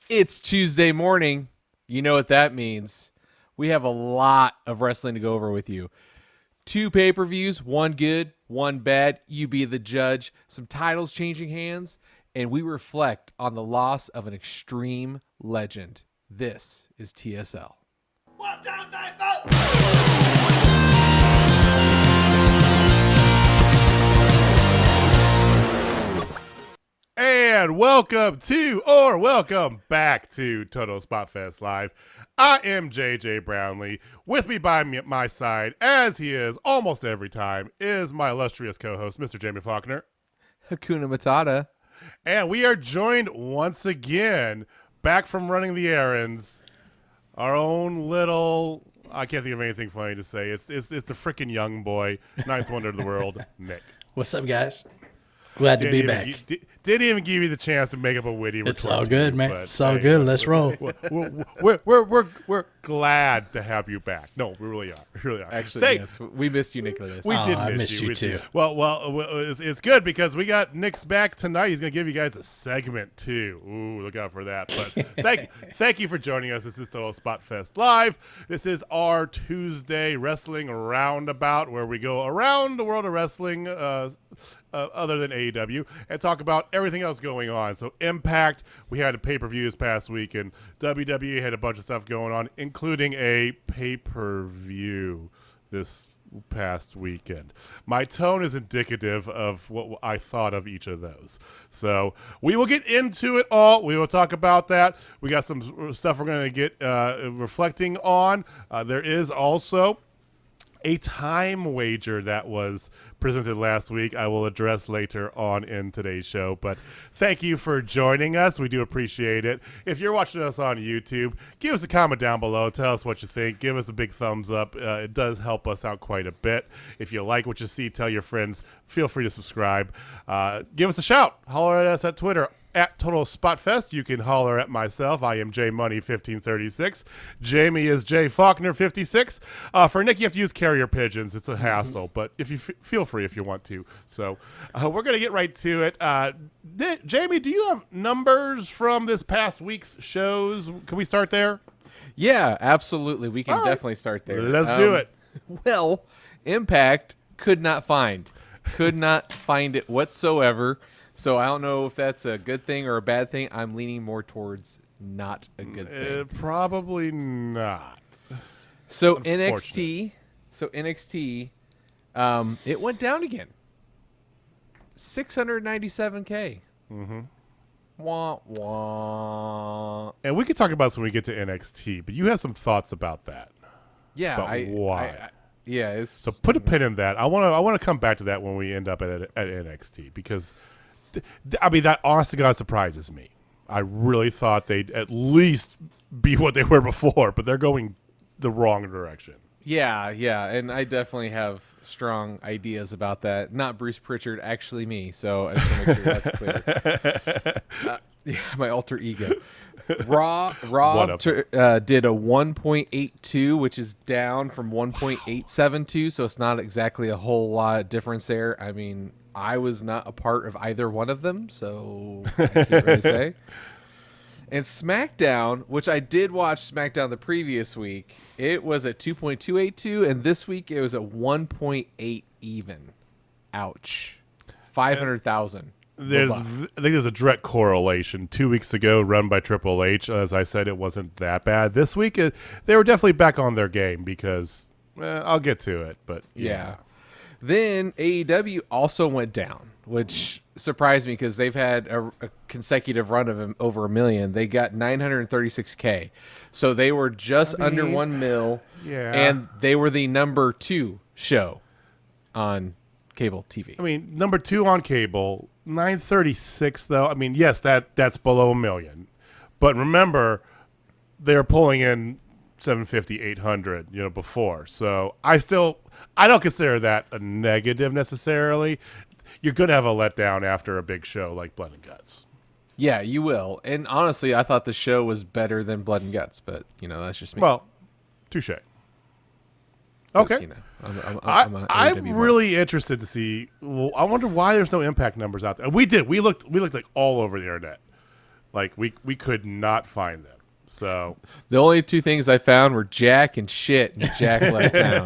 It's Tuesday morning. You know what that means. We have a lot of wrestling to go over with you. 2 pay-per-views, one good, one bad. You be the judge. Some titles changing hands, and we reflect on the loss of an extreme legend. This is TSL. 1, 2, 3, 4. And welcome back to Total Spotfest Live. I am JJ Brownlee. With me by my side, as he is almost every time, is my illustrious co-host, Mr. Jamie Faulkner. Hakuna Matata. And we are joined once again, back from running the errands, our own little, I can't think of anything funny to say. It's the freaking young boy, ninth wonder of the world, Nick. What's up, guys? Glad to be back. Didn't even give you the chance to make up a witty return. It's all good, man. But, It's all good. Let's roll. We're glad to have you back. No, we really are. We really are. Actually, yes. We missed you, Nicholas. We did I miss missed you. you too. Well, it's good because we got Nick's back tonight. He's going to give you guys a segment too. Ooh, look out for that. But thank you for joining us. This is Total Spotfest Live. This is our Tuesday wrestling roundabout where we go around the world of wrestling other than AEW and talk about everything else going on. So Impact, we had a pay-per-view this past week, and WWE had a bunch of stuff going on, including a pay-per-view this past weekend. My tone is indicative of what I thought of each of those. So we will get into it all. We will talk about that. We got some stuff we're going to get reflecting on. There is also a time wager that was presented last week I will address later on in today's show. But thank you for joining us. We do appreciate it. If you're watching us on YouTube, give us a comment down below. Tell us what you think. Give us a big thumbs up. It does help us out quite a bit. If you like what you see, tell your friends. Feel free to subscribe. Give us a shout. Holler at us at Twitter. At Total Spotfest, you can holler at myself. I am JMoney1536. Jamie is J Faulkner 56. For Nick, you have to use carrier pigeons. It's a hassle, but if you feel free if you want to. So we're gonna get right to it. Jamie, do you have numbers from this past week's shows? Can we start there? Yeah, absolutely. We can definitely start there. Let's do it. Well, Impact could not find it whatsoever. So I don't know if that's a good thing or a bad thing. I'm leaning more towards not a good thing. Probably not. So NXT, it went down again. 697K. Mm-hmm. Wah, wah. And we can talk about this when we get to NXT, but you have some thoughts about that. Yeah, why? So put a pin in that. I want to come back to that when we end up at NXT because I mean, that honest to God surprises me. I really thought they'd at least be what they were before, but they're going the wrong direction. Yeah, and I definitely have strong ideas about that. Not Bruce Pritchard, actually me. So I just want to make sure that's clear. My alter ego. Raw did a 1.82, which is down from 1.872, so it's not exactly a whole lot of difference there. I mean, I was not a part of either one of them, so I can't really say. And SmackDown, which I did watch SmackDown the previous week, it was at 2.282, and this week it was at 1.8 even. Ouch. 500,000. I think there's a direct correlation. 2 weeks ago, run by Triple H, as I said, it wasn't that bad. This week, they were definitely back on their game because, I'll get to it, but yeah. Then AEW also went down, which surprised me because they've had a consecutive run of over 1 million. They got 936K. So they were just under 1 mil, and they were the number 2 show on cable TV. I mean, number 2 on cable, 936 though. I mean, yes, that's below 1 million. But remember, they're pulling in 750, 800, before. So I don't consider that a negative necessarily. You're going to have a letdown after a big show like Blood and Guts. Yeah, you will. And honestly, I thought the show was better than Blood and Guts, but, that's just me. Well, touche. Okay. I'm really interested to see. Well, I wonder why there's no Impact numbers out there. We looked like all over the internet. Like we could not find them. So The only two things I found were Jack and shit, and Jack left town.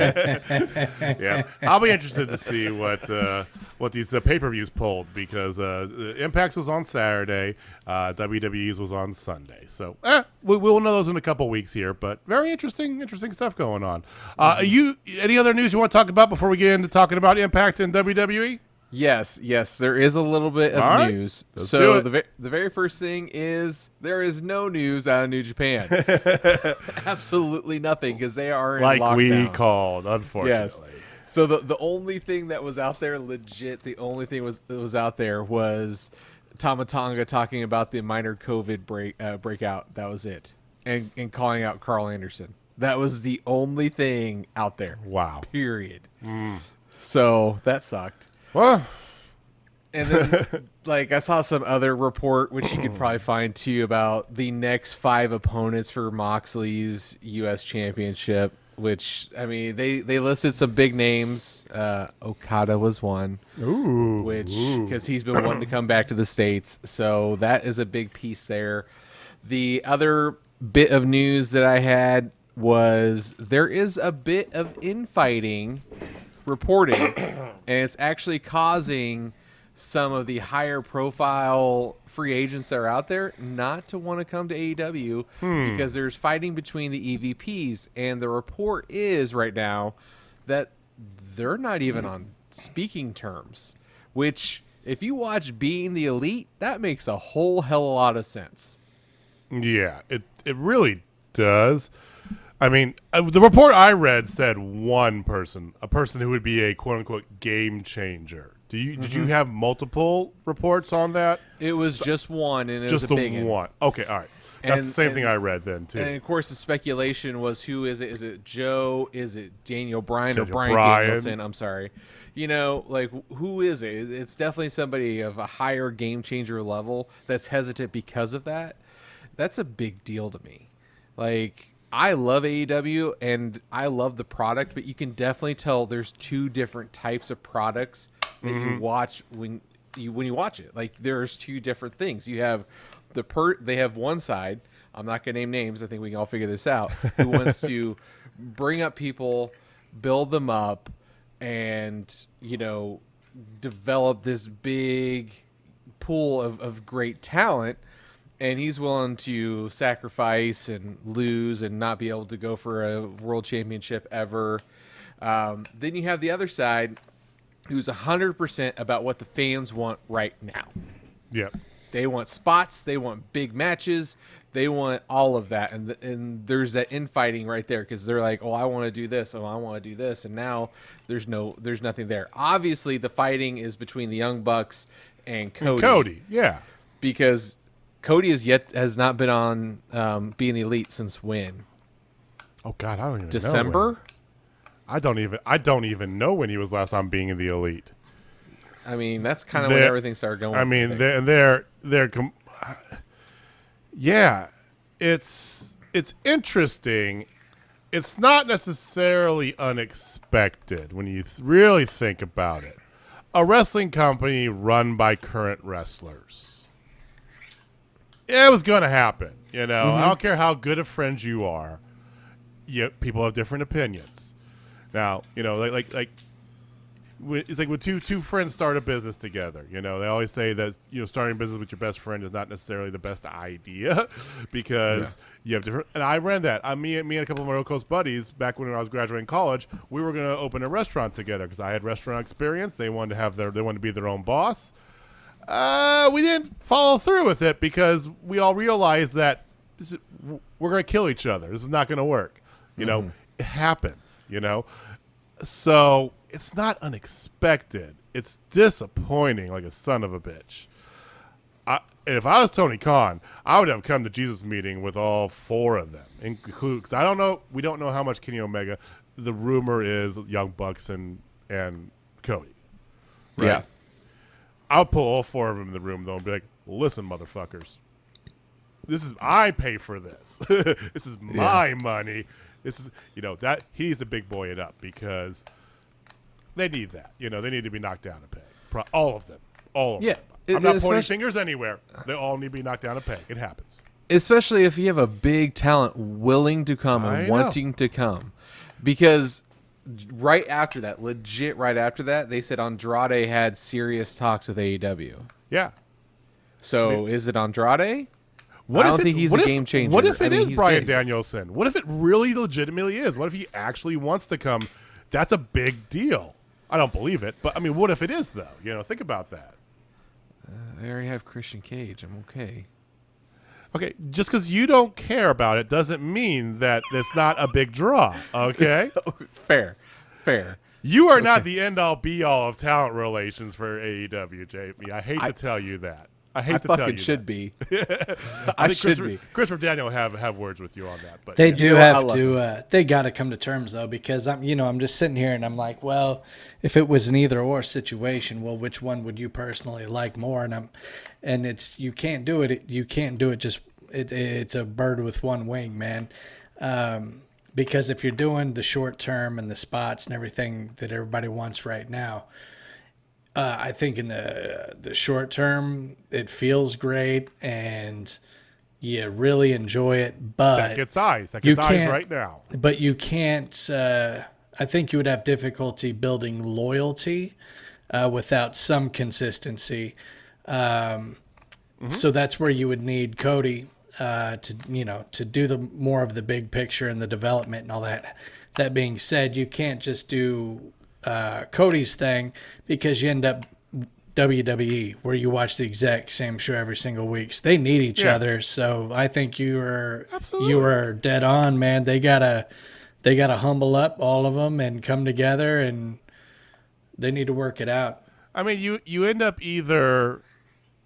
yeah, I'll be interested to see what these pay-per-views pulled, because Impact's was on Saturday, WWE's was on Sunday. So we'll know those in a couple weeks here. But very interesting stuff going on. Any other news you want to talk about before we get into talking about Impact and WWE? Yes, there is a little bit of All right, news. let's So do it. the very first thing is there is no news out of New Japan. Absolutely nothing, because they are in Like lockdown. we called, unfortunately. Yes. So the only thing that was out there, legit, the only thing that was out there was Tama Tonga talking about the minor COVID breakout. That was it, and calling out Carl Anderson. That was the only thing out there. Wow. Period. So that sucked. Well, And then, like, I saw some other report, which you could probably find too, about the next 5 opponents for Moxley's U.S. Championship. Which, I mean, they listed some big names. Okada was one. ooh, Because he's been wanting to come back to the States. So that is a big piece there. The other bit of news that I had was there is a bit of infighting reporting, and it's actually causing some of the higher profile free agents that are out there not to want to come to AEW because there's fighting between the EVPs, and the report is right now that they're not even on speaking terms, which if you watch Being the Elite, that makes a whole hell of a lot of sense. Yeah, it really does. I mean, the report I read said one person, a person who would be a quote-unquote game changer. Did you have multiple reports on that? It was just one, and it Just was a the big one. Okay, all right. That's the same thing I read then, too. And of course, the speculation was, who is it? Is it Joe? Is it Daniel Bryan or Daniel Bryan Bryan. Danielson? I'm sorry. You know, like, who is it? It's definitely somebody of a higher game changer level that's hesitant because of that. That's a big deal to me. Like, I love AEW and I love the product, but you can definitely tell there's two different types of products that you watch when you watch it. Like, there's two different things. You have they have one side, I'm not going to name names, I think we can all figure this out, who wants to bring up people, build them up, and, you know, develop this big pool of great talent. And he's willing to sacrifice and lose and not be able to go for a world championship ever. Then you have the other side, who's 100% about what the fans want right now. Yep. They want spots. They want big matches. They want all of that. And there's that infighting right there, because they're like, oh, I want to do this. Oh, I want to do this. And now there's nothing there. Obviously, the fighting is between the Young Bucks and Cody. Yeah. Because Cody has not been on Being the Elite since when? Oh God, I don't even know. December? When. I don't even know when he was last on Being in the Elite. I mean, that's kind of when everything started going. I mean, yeah, it's interesting. It's not necessarily unexpected when you really think about it. A wrestling company run by current wrestlers. It was going to happen, you know. I don't care how good of friends you are. People have different opinions. Now, you know, like it's like when two friends start a business together. You know, they always say that, you know, starting a business with your best friend is not necessarily the best idea because you have different. And I ran that. Me and a couple of my Old Coast buddies back when I was graduating college, we were going to open a restaurant together because I had restaurant experience. They wanted to be their own boss. We didn't follow through with it because we all realized that we're going to kill each other. This is not going to work. You know, it happens, you know. So it's not unexpected. It's disappointing like a son of a bitch. If I was Tony Khan, I would have come to Jesus meeting with all 4 of them. Because I don't know, we don't know how much Kenny Omega. The rumor is Young Bucks and Cody. Right? Yeah. I'll pull all 4 of them in the room though and be like, listen, motherfuckers. I pay for this. This is my money. This is, you know, that he needs to big boy it up because they need that. You know, they need to be knocked down a peg. All of them. All of them. I'm not pointing fingers anywhere. They all need to be knocked down a peg. It happens. Especially if you have a big talent willing to come and wanting to come. Because right after that, legit right after that, they said Andrade had serious talks with AEW. Yeah. So is it Andrade? I don't think he's a game changer. What if it is Bryan Danielson? What if it really legitimately is? What if he actually wants to come? That's a big deal. I don't believe it, but I mean, what if it is though? You know, think about that. I already have Christian Cage. I'm okay. Okay, just because you don't care about it doesn't mean that it's not a big draw. Okay, fair. You are not the end all be all of talent relations for AEW, JP. I hate to tell you that. I fucking should be. I should be. Christopher Daniel will have words with you on that, but they do have to. They got to come to terms though, because I'm just sitting here and I'm like, well, if it was an either or situation, well, which one would you personally like more? And it's you can't do it. You can't do it. Just it's a bird with one wing, man. Because if you're doing the short term and the spots and everything that everybody wants right now. I think in the short term, it feels great and you really enjoy it. But that gets eyes. That gets eyes right now. But you can't. I think you would have difficulty building loyalty without some consistency. So that's where you would need Cody to do the more of the big picture and the development and all that. That being said, you can't just do Cody's thing because you end up WWE where you watch the exact same show every single week. So they need each other. So I think you are dead on, man. They gotta humble up, all of them, and come together, and they need to work it out. I mean, you end up either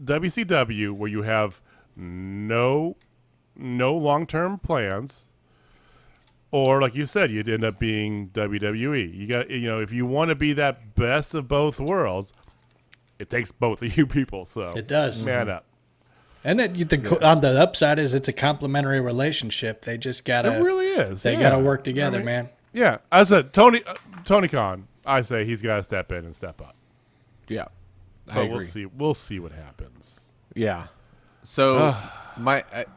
WCW where you have no long-term plans. Or, like you said, you'd end up being WWE. You got, if you want to be that best of both worlds, it takes both of you people. So it does. Man up. And on the upside is it's a complementary relationship. They just gotta. It really is. They gotta work together, man. Yeah, as a Tony Khan, I say he's got to step in and step up. Yeah, I agree. We'll see what happens. Yeah. So.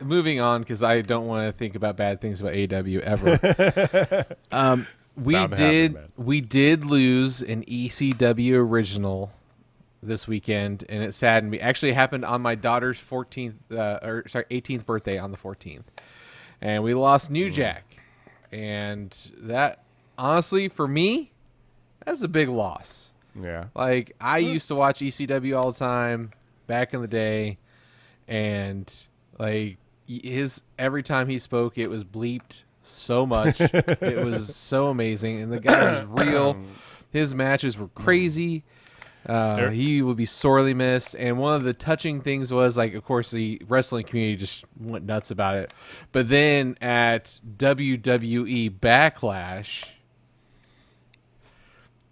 Moving on because I don't want to think about bad things about AEW ever. We did lose an ECW original this weekend, and it saddened me. Actually, it happened on my daughter's 18th birthday on the 14th, and we lost New Jack, and that honestly for me, that's a big loss. Yeah, like I used to watch ECW all the time back in the day, and like every time he spoke, it was bleeped so much. It was so amazing, and the guy was real. His matches were crazy. He would be sorely missed. And one of the touching things was, like, of course, the wrestling community just went nuts about it. But then at WWE Backlash,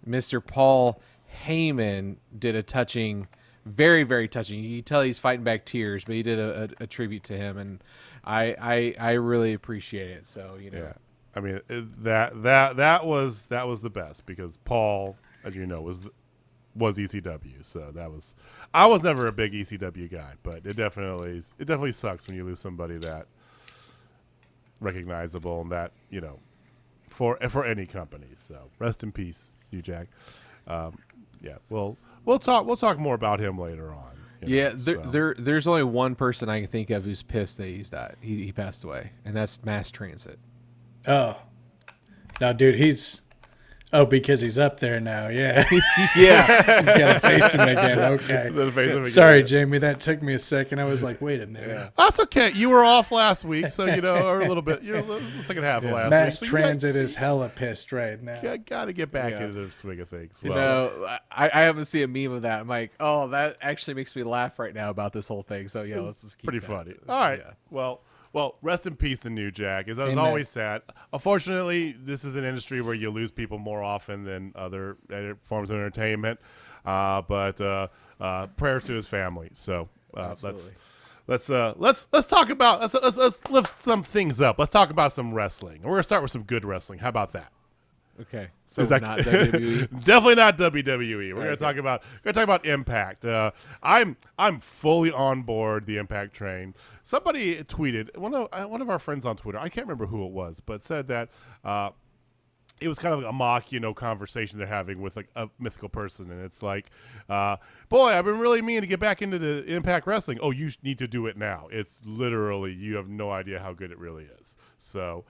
Mr. Paul Heyman did a touching. Very, very touching. You can tell he's fighting back tears, but he did a tribute to him, and I really appreciate it. So yeah, I mean that was the best because Paul, as you know, was ECW. So I was never a big ECW guy, but it definitely sucks when you lose somebody that recognizable and that for any company. So rest in peace, you Jack. Yeah, We'll talk more about him later on. There's only one person I can think of who's pissed that he's died. He passed away, and that's Mass Transit. Oh, no, dude, because he's up there now. Yeah, yeah, he's got to face him again. Okay, sorry, Jamie, that took me a second. I was like, wait a minute. Yeah. That's okay. You were off last week, so or a little bit. You're the second half of last Mass week. So Transit is hella pissed right now. You got to get back into the swing of things. Well, I haven't seen a meme of that. I'm like, oh, that actually makes me laugh right now about this whole thing. So yeah, let's just keep pretty that. Funny. All right. Yeah. Well, rest in peace to New Jack. It was always sad. Unfortunately, this is an industry where you lose people more often than other forms of entertainment. But prayers to his family. So let's talk about let's lift some things up. Let's talk about some wrestling. We're gonna start with some good wrestling. How about that? Okay, so Is that not WWE. Definitely not WWE. We're gonna talk about Impact. I'm fully on board the Impact train. Somebody tweeted, one of our friends on Twitter, I can't remember who it was, but said that it was kind of like a mock, conversation they're having with like a mythical person, and it's like, boy, I've been really meaning to get back into the Impact Wrestling. Oh, you need to do it now. It's literally, you have no idea how good it really is. So,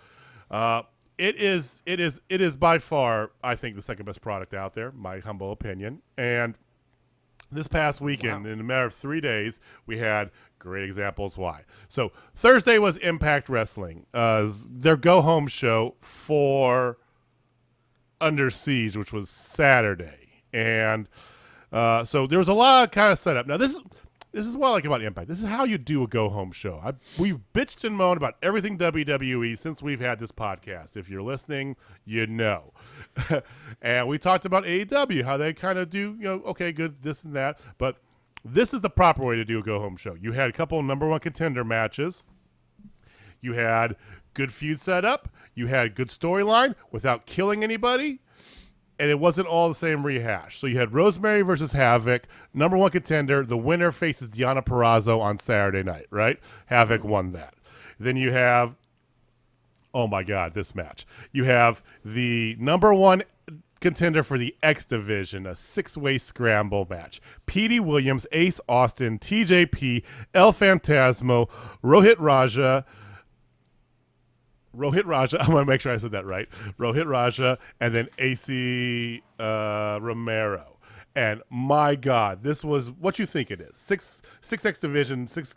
it is by far, I think, the second best product out there, my humble opinion. And this past weekend, in a matter of 3 days, we had great examples why. So Thursday was Impact Wrestling, their go-home show for Under Siege, which was Saturday. And so there was a lot of kind of setup. Now, this is what I like about Impact. This is how you do a go-home show. We've bitched and moaned about everything WWE since we've had this podcast. If you're listening, you know. And we talked about AEW, how they kind of do, okay, good, this and that. But this is the proper way to do a go-home show. You had a couple of number one contender matches. You had good feud setup. You had good storyline without killing anybody. And it wasn't all the same rehash. So you had Rosemary versus Havoc, number one contender. The winner faces Deonna Purrazzo on Saturday night, right? Havoc won that. Then you have, oh my God, this match. You have the number one contender for the X Division, a six-way scramble match. Petey Williams, Ace Austin, TJP, El Phantasmo, Rohit Raja, I want to make sure I said that right. Rohit Raja, and then AC Romero. And my God, this was what you think it is. Six X Division, six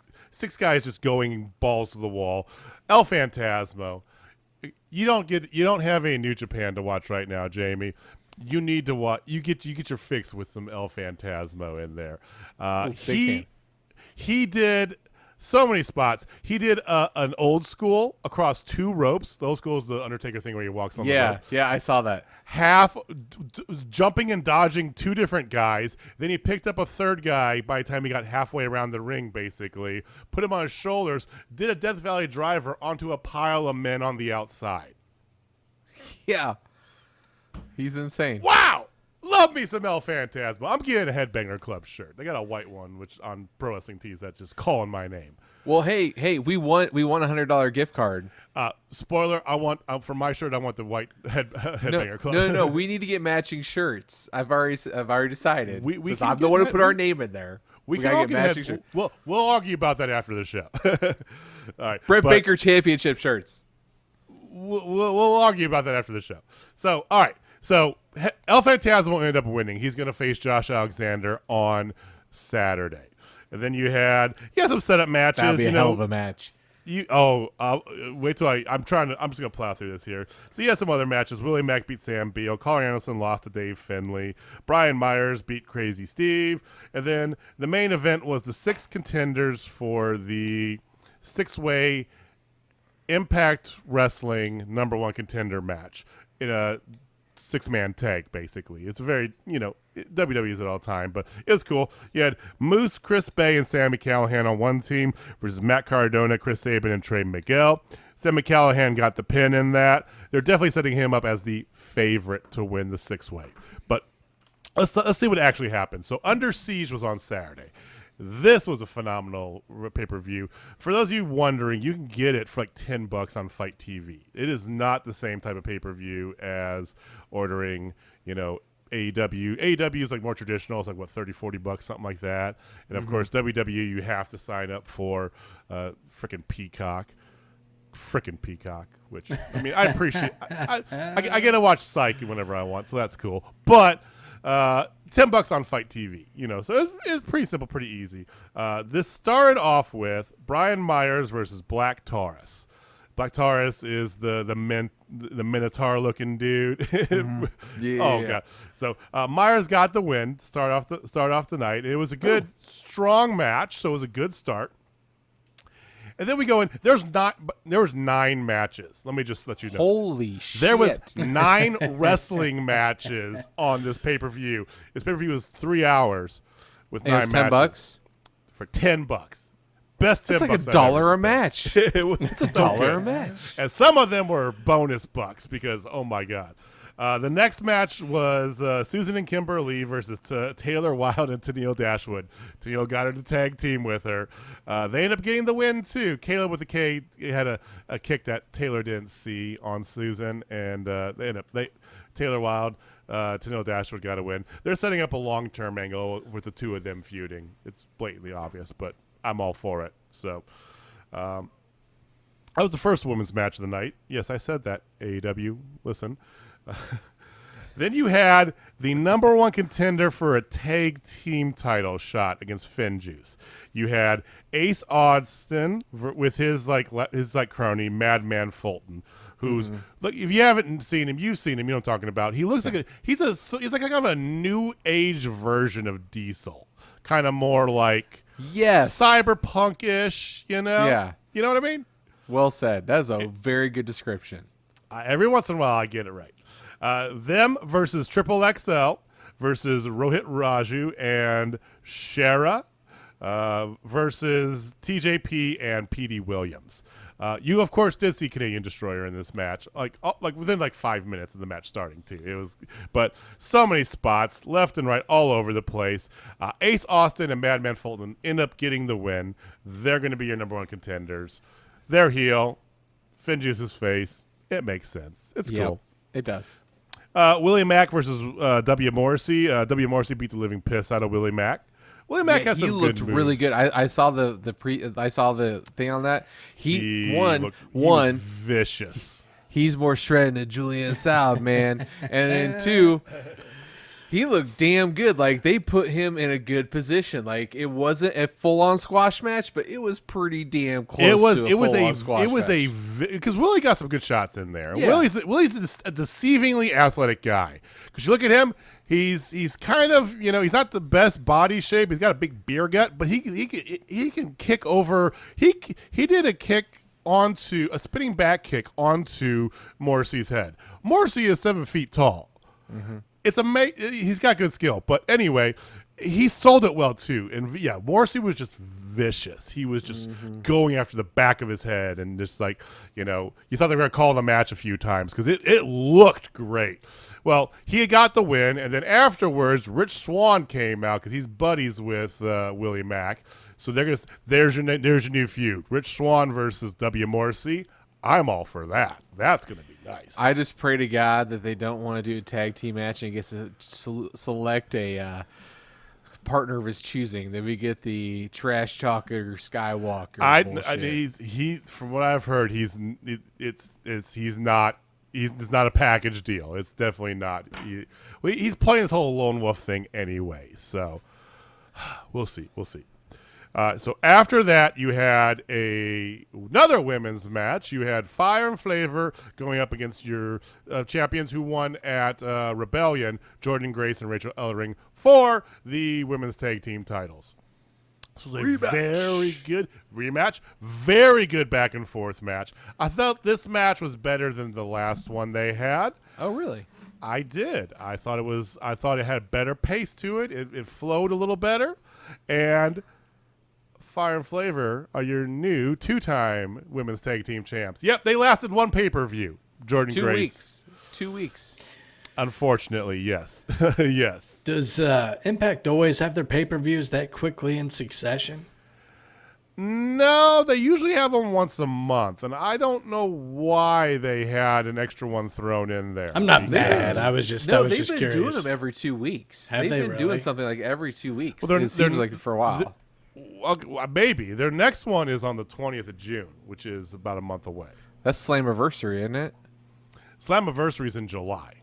guys just going balls to the wall. El Phantasmo. You don't have any New Japan to watch right now, Jamie. You need to watch. You get your fix with some El Phantasmo in there. He did so many spots. He did an old school across two ropes. The old school is the Undertaker thing where he walks on the rope. Yeah, I saw that. Half jumping and dodging two different guys. Then he picked up a third guy by the time he got halfway around the ring, basically. Put him on his shoulders. Did a Death Valley driver onto a pile of men on the outside. Yeah. He's insane. Wow! Love me some El Phantasmo. I'm getting a Headbanger Club shirt. They got a white one, which on Pro Wrestling Tees that's just calling my name. Well, hey, we won $100 gift card. Spoiler: I want for my shirt. I want the white Headbanger Club. No. We need to get matching shirts. I've already decided. Since I'm the get one who put our name in there. We gotta can all get matching shirts. We'll argue about that after the show. All right, Brett Baker Championship shirts. We'll argue about that after the show. So, all right. So El Phantasmo ended up winning. He's going to face Josh Alexander on Saturday. And then you had some setup matches. That'd be a hell of a match. Wait till I'm just gonna plow through this here. So you had some other matches. Willie Mack beat Sam Beal. Carl Anderson lost to Dave Finlay. Brian Myers beat Crazy Steve. And then the main event was the 6 contenders for the 6-way Impact Wrestling number one contender match in a 6-man tag, basically. It's very, WWE's at all time, but it was cool. You had Moose, Chris Bay, and Sammy Callahan on one team versus Matt Cardona, Chris Sabin, and Trey Miguel. Sammy Callahan got the pin in that. They're definitely setting him up as the favorite to win the 6-way. But let's see what actually happened. So Under Siege was on Saturday. This was a phenomenal pay-per-view. For those of you wondering, you can get it for like $10 on Fight TV. It is not the same type of pay-per-view as ordering, AEW. AEW is like more traditional. It's like, what, $30-$40, something like that. And, of course, WWE, you have to sign up for frickin' Peacock. Which, I mean, I appreciate I get to watch Psych whenever I want, so that's cool. But $10 on Fight TV, so it's pretty simple, pretty easy. This started off with Brian Myers versus Black Taurus. Black Taurus is the Minotaur looking dude. God. So Myers got the win. Start off the night. It was a good, strong match, so it was a good start. And then we go in. There was 9 matches. Let me just let you know. Holy shit! There was 9 wrestling matches on this pay-per-view. This pay-per-view was 3 hours with 9 matches. $10 for $10. Best $10. It's like $1 a match. It's $1 a match. And some of them were bonus bucks because, oh my God. The next match was Susan and Kimberly versus Taylor Wilde and Tennille Dashwood. Tennille got her to tag team with her. They ended up getting the win, too. Kayla with the K had a kick that Taylor didn't see on Susan, and Taylor Wilde, Tennille Dashwood got a win. They're setting up a long-term angle with the two of them feuding. It's blatantly obvious, but I'm all for it. So that was the first women's match of the night. Yes, I said that, AEW. Listen. Then you had the number one contender for a tag team title shot against FinJuice. You had Ace Austin with his crony Madman Fulton, who's look. If you haven't seen him, you've seen him. You know what I'm talking about. He looks like he's like kind of a new age version of Diesel, kind of more like cyberpunk-ish. You know, you know what I mean. Well said. That's a very good description. Every once in a while, I get it right. Them versus Triple XL versus Rohit Raju and Shara versus TJP and PD Williams. You of course did see Canadian Destroyer in this match, like within 5 minutes of the match starting too. But so many spots left and right all over the place. Ace Austin and Madman Fulton end up getting the win. They're going to be your number one contenders. Their heel, FinJuice's face. It makes sense. It's cool. It does. Willie Mack versus W. Morrissey. W. Morrissey beat the living piss out of Willie Mack. Willie Mack has some good moves. He looked really good. I saw the thing on that. He won. He was vicious. He's more shredded than Julian Saub, man. And then 2, he looked damn good. Like, they put him in a good position. Like, it wasn't a full-on squash match, but it was pretty damn close to a full-on squash match. Because Willie got some good shots in there. Yeah. Willie's a deceivingly athletic guy. Because you look at him, he's kind of, he's not the best body shape. He's got a big beer gut, but he can kick over. He did a kick onto a spinning back kick onto Morrissey's head. Morrissey is 7 feet tall. Mm-hmm. It's he's got good skill, but anyway, he sold it well too. And yeah, Morrissey was just vicious. He was just going after the back of his head, and just you thought they were going to call the match a few times because it looked great. Well, he got the win, and then afterwards, Rich Swann came out because he's buddies with Willie Mack. So there's your new feud: Rich Swann versus W. Morrissey. I'm all for that. That's going to be nice. I just pray to God that they don't want to do a tag team match and gets to select a partner of his choosing. That we get the Trash Talker Skywalker. He from what I've heard, he's not a package deal. It's definitely not. He's playing this whole lone wolf thing anyway. So we'll see. So after that, you had another women's match. You had Fire and Flavor going up against your champions who won at Rebellion, Jordan Grace and Rachel Ellering, for the women's tag team titles. This was a very good rematch, very good back and forth match. I thought this match was better than the last one they had. Oh, really? I did. I thought it had better pace to it. It flowed a little better, and Fire and Flavor are your new 2-time women's tag team champs. Yep, they lasted one pay-per-view. Jordan Grace. 2 weeks. Unfortunately, yes. Yes. Does Impact always have their pay-per-views that quickly in succession? No, they usually have them once a month, and I don't know why they had an extra one thrown in there. I'm not mad. I was just curious. They've been doing them every 2 weeks. They've been doing something like every 2 weeks. Well, it seems like for a while. Maybe. Their next one is on the 20th of June, which is about a month away. That's Slammiversary, isn't it? Slammiversary is in July.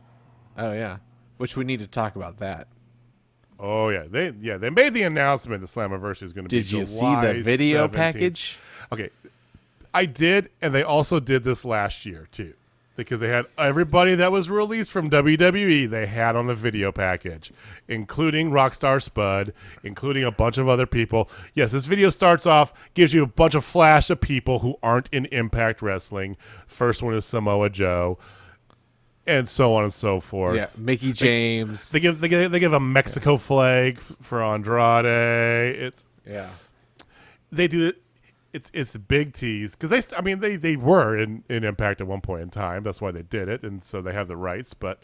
Oh, yeah. Which we need to talk about that. Oh, yeah. They made the announcement that Slammiversary is going to be July 17th. Did you see the video package? Okay. I did, and they also did this last year, too. Because they had everybody that was released from WWE they had on the video package, including Rockstar Spud, including a bunch of other people. Yes, this video starts off, gives you a bunch of flash of people who aren't in Impact Wrestling. First one is Samoa Joe, and so on and so forth. Yeah, Mickey James. They give a Mexico flag for Andrade. They do it. it's a big tease because they were in Impact at one point in time. That's why they did it, and so they have the rights. But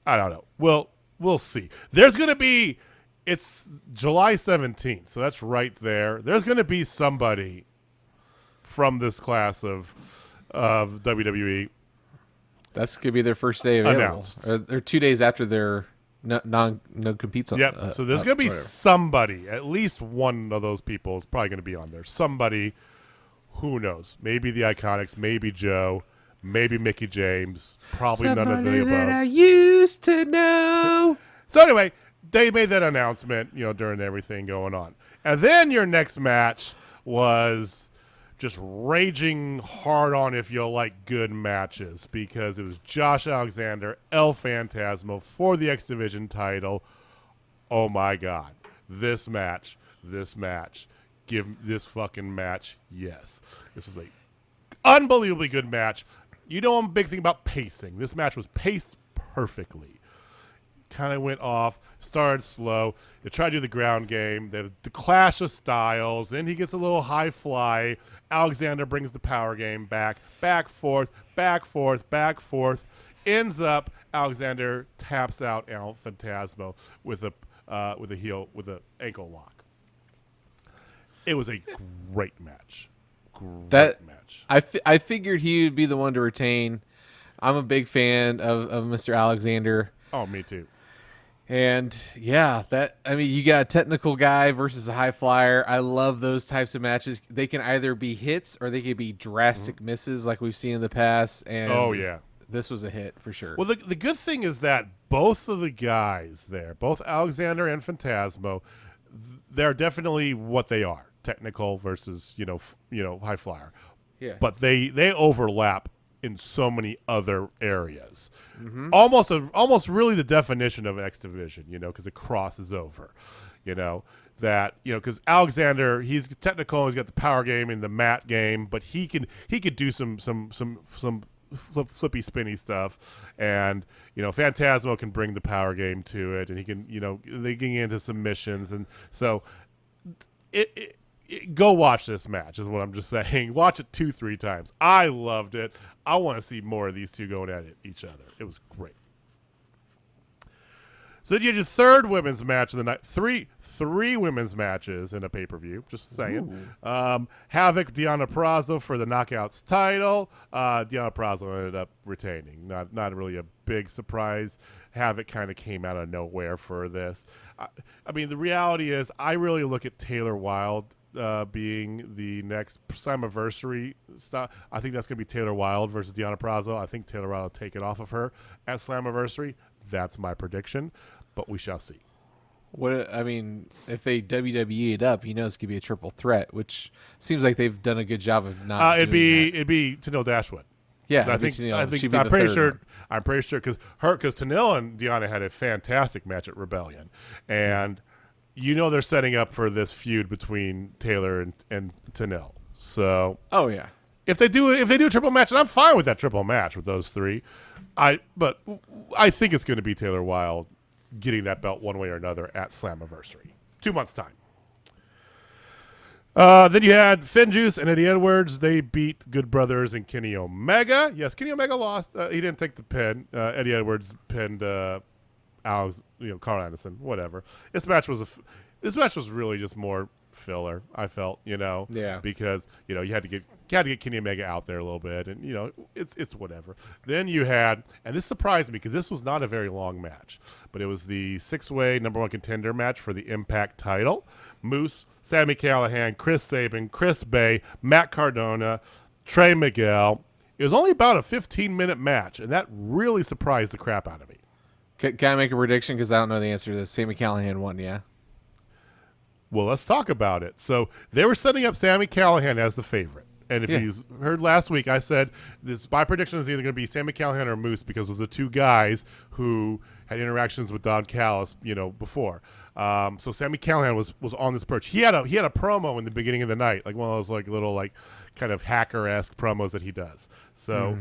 I don't know. We'll see. There's gonna be. It's July 17th, so that's right there. There's gonna be somebody from this class of WWE. That's gonna be their first day available. Announced. Or 2 days after their no competes on. Yep. So there's gonna be somebody. At least one of those people is probably gonna be on there. Somebody. Who knows? Maybe the Iconics. Maybe Joe. Maybe Mickey James. Probably none of the above. That I used to know. So anyway, they made that announcement, during everything going on. And then your next match was just raging hard on if you like good matches, because it was Josh Alexander, El Phantasmo for the X Division title. Oh my God. This match. Give this fucking match. Yes. This was a unbelievably good match. I'm a big thing about pacing. This match was paced perfectly. Kind of went off, started slow. They tried to do the ground game. The clash of styles. Then he gets a little high fly. Alexander brings the power game back, forth. Ends up, Alexander taps out El Phantasmo with a ankle lock. It was a great match. I figured he would be the one to retain. I'm a big fan of Mr. Alexander. Oh, me too. And yeah, you got a technical guy versus a high flyer. I love those types of matches. They can either be hits or they can be drastic misses like we've seen in the past. And this was a hit for sure. Well, the good thing is that both of the guys there, both Alexander and Phantasmo, they're definitely what they are. Technical versus, high flyer. Yeah. But they overlap in so many other areas. Mm-hmm. Almost really the definition of X Division, because it crosses over, because Alexander, he's technical, he's got the power game and the mat game, but he could do some flippy spinny stuff, and Phantasmo can bring the power game to it, and he can, they can get into submissions, and so go watch this match is what I'm just saying. Watch it 2-3 times. I loved it. I want to see more of these two going at each other. It was great. So then you had your third women's match of the night. Three women's matches in a pay-per-view. Just saying. Havoc, Deonna Purrazzo for the Knockouts title. Deonna Purrazzo ended up retaining. Not really a big surprise. Havoc kind of came out of nowhere for this. The reality is I really look at Taylor Wilde being the next Slammiversary stuff. I think that's going to be Taylor Wilde versus Deonna Purrazzo. I think Taylor Wilde will take it off of her at Slammiversary. That's my prediction, but we shall see. If they WWE it up, it's going to be a triple threat, which seems like they've done a good job of not. It'd be Tenille Dashwood. Yeah, I'm pretty sure because Tenille and Deonna had a fantastic match at Rebellion, and they're setting up for this feud between Taylor and Tenille. So if they do a triple match, and I'm fine with that triple match with those three, but I think it's going to be Taylor Wilde getting that belt one way or another at Slammiversary, 2 months time. Then you had Finn Juice and Eddie Edwards. They beat Good Brothers and Kenny Omega. Yes, Kenny Omega lost. He didn't take the pin. Eddie Edwards pinned Carl Anderson. Whatever. This match was really just more filler. I felt, because you had to get Kenny Omega out there a little bit, and it's whatever. Then you had, and this surprised me because this was not a very long match, but it was the 6-way number 1 contender match for the Impact title. Moose, Sami Callihan, Chris Sabin, Chris Bay, Matt Cardona, Trey Miguel. It was only about a 15-minute match, and that really surprised the crap out of me. Can I make a prediction? Because I don't know the answer to this. Sami Callihan won, yeah? Well, let's talk about it. So they were setting up Sami Callihan as the favorite. And if you heard last week, I said my prediction is either going to be Sami Callihan or Moose because of the two guys who had interactions with Don Callis, before. So Sami Callihan was on this perch. He had a promo in the beginning of the night, like one of those like little like kind of hacker-esque promos that he does. So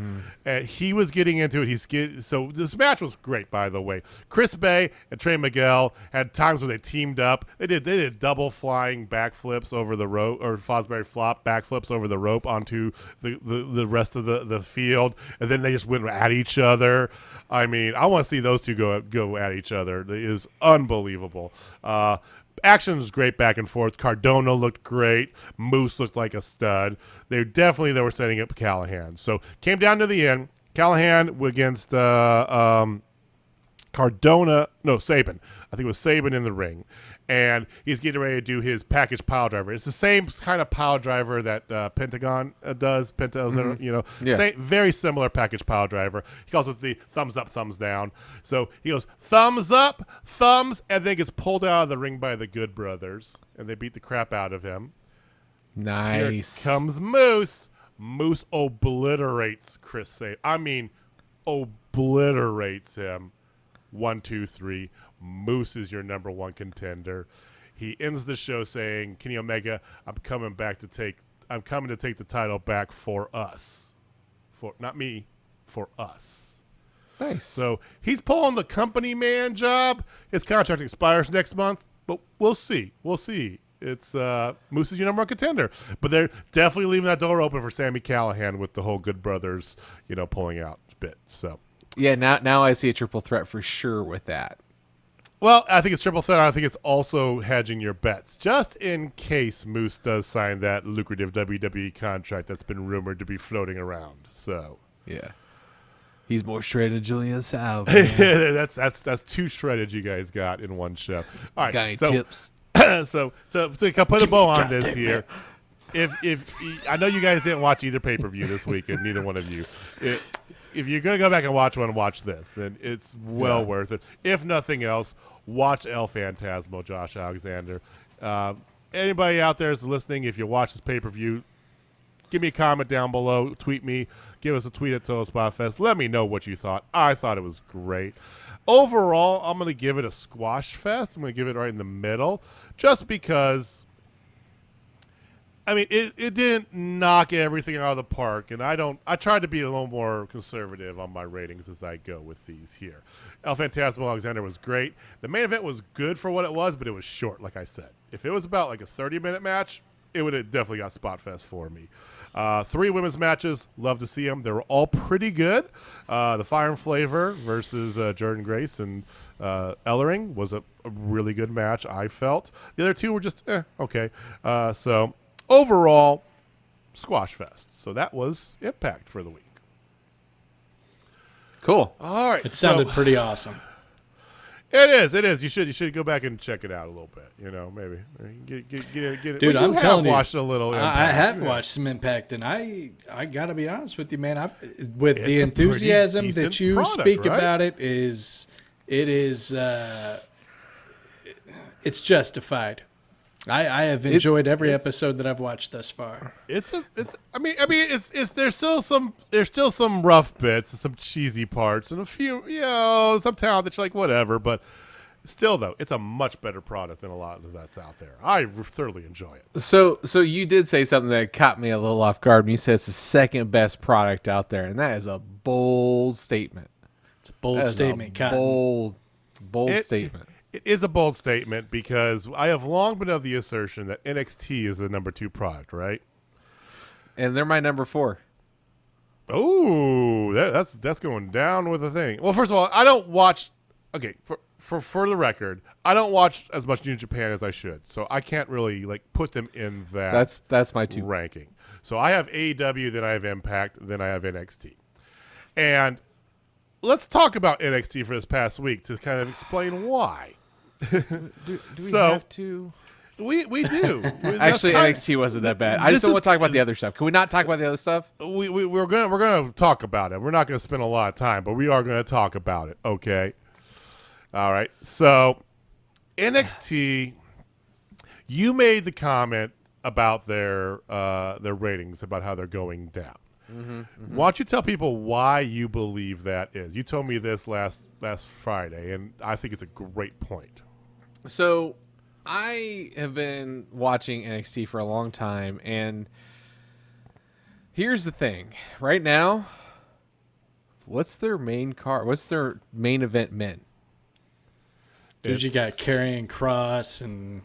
and he was getting into it. So this match was great, by the way. Chris Bay and Trey Miguel had times where they teamed up. They did double flying backflips over the rope, or Fosbury flop backflips over the rope onto the rest of the field, and then they just went at each other. I mean, I want to see those two go at each other. It is unbelievable. Action was great back and forth. Cardona looked great. Moose looked like a stud. They were setting up Callahan. So came down to the end. Callahan against Cardona. No, Sabin. I think it was Sabin in the ring. And he's getting ready to do his package pile driver. It's the same kind of pile driver that Pentagon does. Very similar package pile driver. He calls it the thumbs up, thumbs down. So he goes thumbs up, thumbs, and then gets pulled out of the ring by the Good Brothers, and they beat the crap out of him. Nice. Here comes Moose. Moose obliterates Chris Sabin. I mean, obliterates him. 1, 2, 3. Moose is your number one contender. He ends the show saying, Kenny Omega, I'm coming to take the title back for us. For not me, for us. Nice. So he's pulling the company man job. His contract expires next month, but we'll see. It's Moose is your number one contender. But they're definitely leaving that door open for Sami Callihan with the whole Good Brothers, pulling out bit. So yeah, now I see a triple threat for sure with that. Well, I think it's triple threat. I think it's also hedging your bets, just in case Moose does sign that lucrative WWE contract that's been rumored to be floating around. So, yeah, he's more shredded than Julian Sal. that's two shredded you guys got in one show. All right, Guy so tips. so to put a bow on this here. If I know you guys didn't watch either pay-per-view this weekend, neither one of you. If you're going to go back and watch one, watch this. And it's well worth it. If nothing else, watch El Phantasmo, Josh Alexander. Anybody out there is listening, if you watch this pay-per-view, give me a comment down below. Tweet me. Give us a tweet at Total Spotfest. Let me know what you thought. I thought it was great. Overall, I'm going to give it a squash fest. I'm going to give it right in the middle. Just because... I mean, it didn't knock everything out of the park, and I tried to be a little more conservative on my ratings as I go with these here. El Phantasmo Alexander was great. The main event was good for what it was, but it was short, like I said. If it was about like a 30-minute match, it would have definitely got Spotfest for me. 3 women's matches, love to see them. They were all pretty good. The Fire and Flavor versus Jordan Grace and Ellering was a really good match, I felt. The other 2 were just, okay. So... overall, squash fest. So that was Impact for the week. Cool. All right. It sounded pretty awesome. It is. You should go back and check it out a little bit. Maybe get it. Dude, well, I'm telling you, watched a little. Impact. I have watched some Impact, and I gotta be honest with you, man. With the enthusiasm that you speak about it's justified. I have enjoyed every episode that I've watched thus far. There's still some rough bits and some cheesy parts and a few, some talent that's like whatever, but still though, it's a much better product than a lot of that's out there. I thoroughly enjoy it. So you did say something that caught me a little off guard when you said it's the second best product out there, and that is a bold statement. It's a bold statement, Cotton. Bold statement. It is a bold statement because I have long been of the assertion that NXT is the number 2 product, right? And they're my number 4. Oh, that's going down with a thing. Well, first of all, I don't watch. Okay, for the record, I don't watch as much New Japan as I should, so I can't really put them in that. That's my 2 ranking. So I have AEW, then I have Impact, then I have NXT, and let's talk about NXT for this past week to kind of explain why. Do we have to? We do. Actually, NXT wasn't that bad. I just don't want to talk about the other stuff. Can we not talk about the other stuff? We're gonna talk about it. We're not gonna spend a lot of time, but we are gonna talk about it. Okay. All right. So NXT, you made the comment about their ratings, about how they're going down. Why don't you tell people why you believe that is? You told me this last Friday, and I think it's a great point. So I have been watching NXT for a long time, and here's the thing. Right now, what's their main event men? Dude, you got Karrion Kross and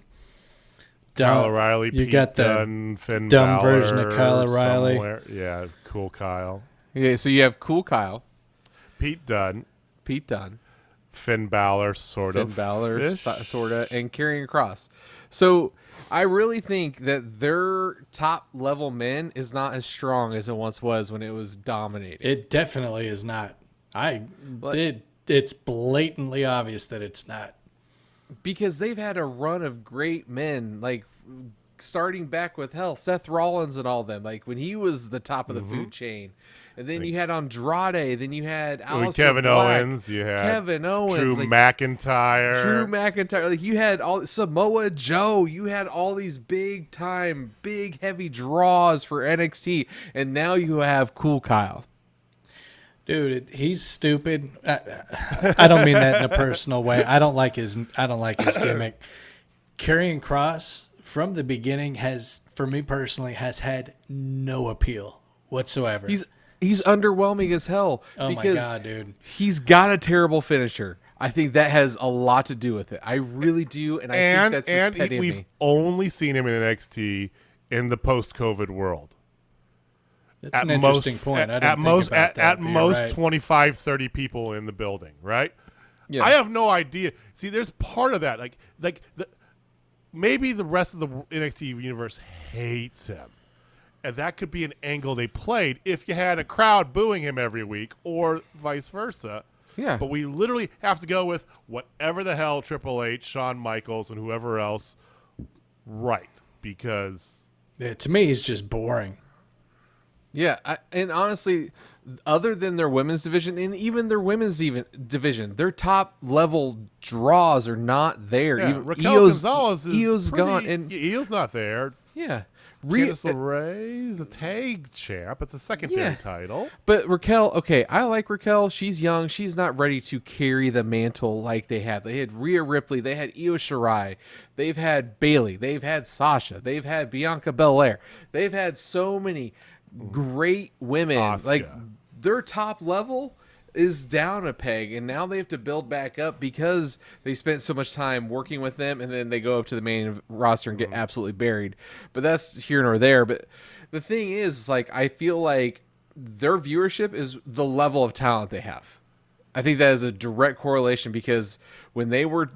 Kyle O'Reilly, you Pete got the Dunne, Finn dumb Balor version of Kyle O'Reilly. somewhere. Yeah, cool Kyle. Okay, so you have Cool Kyle, Pete Dunne, Finn Balor, sort of, and Karrion Kross. So I really think that their top level men is not as strong as it once was when it was dominating. It definitely is not. It's blatantly obvious that it's not. Because they've had a run of great men, like starting back with Seth Rollins and all them, like when he was the top of the food chain. And then you had Andrade, then you had Kevin Owens, you had Drew McIntyre. Like you had all Samoa Joe, you had all these big heavy draws for NXT, and now you have Cool Kyle. Dude, he's stupid. I don't mean that in a personal way. I don't like his gimmick. Karrion Kross from the beginning for me personally, has had no appeal whatsoever. He's underwhelming as hell. Oh because my god, dude! He's got a terrible finisher. I think that has a lot to do with it. I really do, and I think that's his petty of me. We've only seen him in NXT in the post-COVID world. That's an interesting point. At most 25, 30 people in the building, right? Yeah. I have no idea. See, there's part of that. Maybe the rest of the NXT universe hates him. And that could be an angle they played if you had a crowd booing him every week or vice versa. Yeah. But we literally have to go with whatever the hell Triple H, Shawn Michaels, and whoever else because... Yeah, to me, he's just boring. Yeah, and honestly, other than their women's division and even their women's division, their top level draws are not there. Yeah, even Raquel Gonzalez is gone, and Io's not there. Yeah, Candice LeRae's a tag champ. It's a secondary title. But Raquel, okay, I like Raquel. She's young. She's not ready to carry the mantle like they had. They had Rhea Ripley. They had Io Shirai. They've had Bayley. They've had Sasha. They've had Bianca Belair. They've had so many great women. Asuka. Like their top level is down a peg, and now they have to build back up because they spent so much time working with them, and then they go up to the main roster and get absolutely buried. But that's here nor there. But the thing is, like, I feel like their viewership is the level of talent they have. I think that is a direct correlation because when they were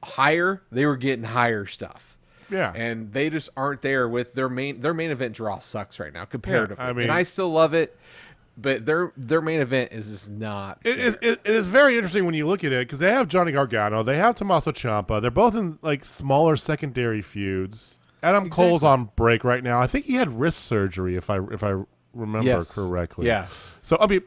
higher, they were getting higher stuff. Yeah, and they just aren't there with their main event draw sucks right now comparatively. Yeah, I mean, and I still love it, but their main event is just not. It is very interesting when you look at it because they have Johnny Gargano, they have Tommaso Ciampa. They're both in like smaller secondary feuds. Adam Cole's on break right now. I think he had wrist surgery, if I remember correctly. Yeah. So I mean,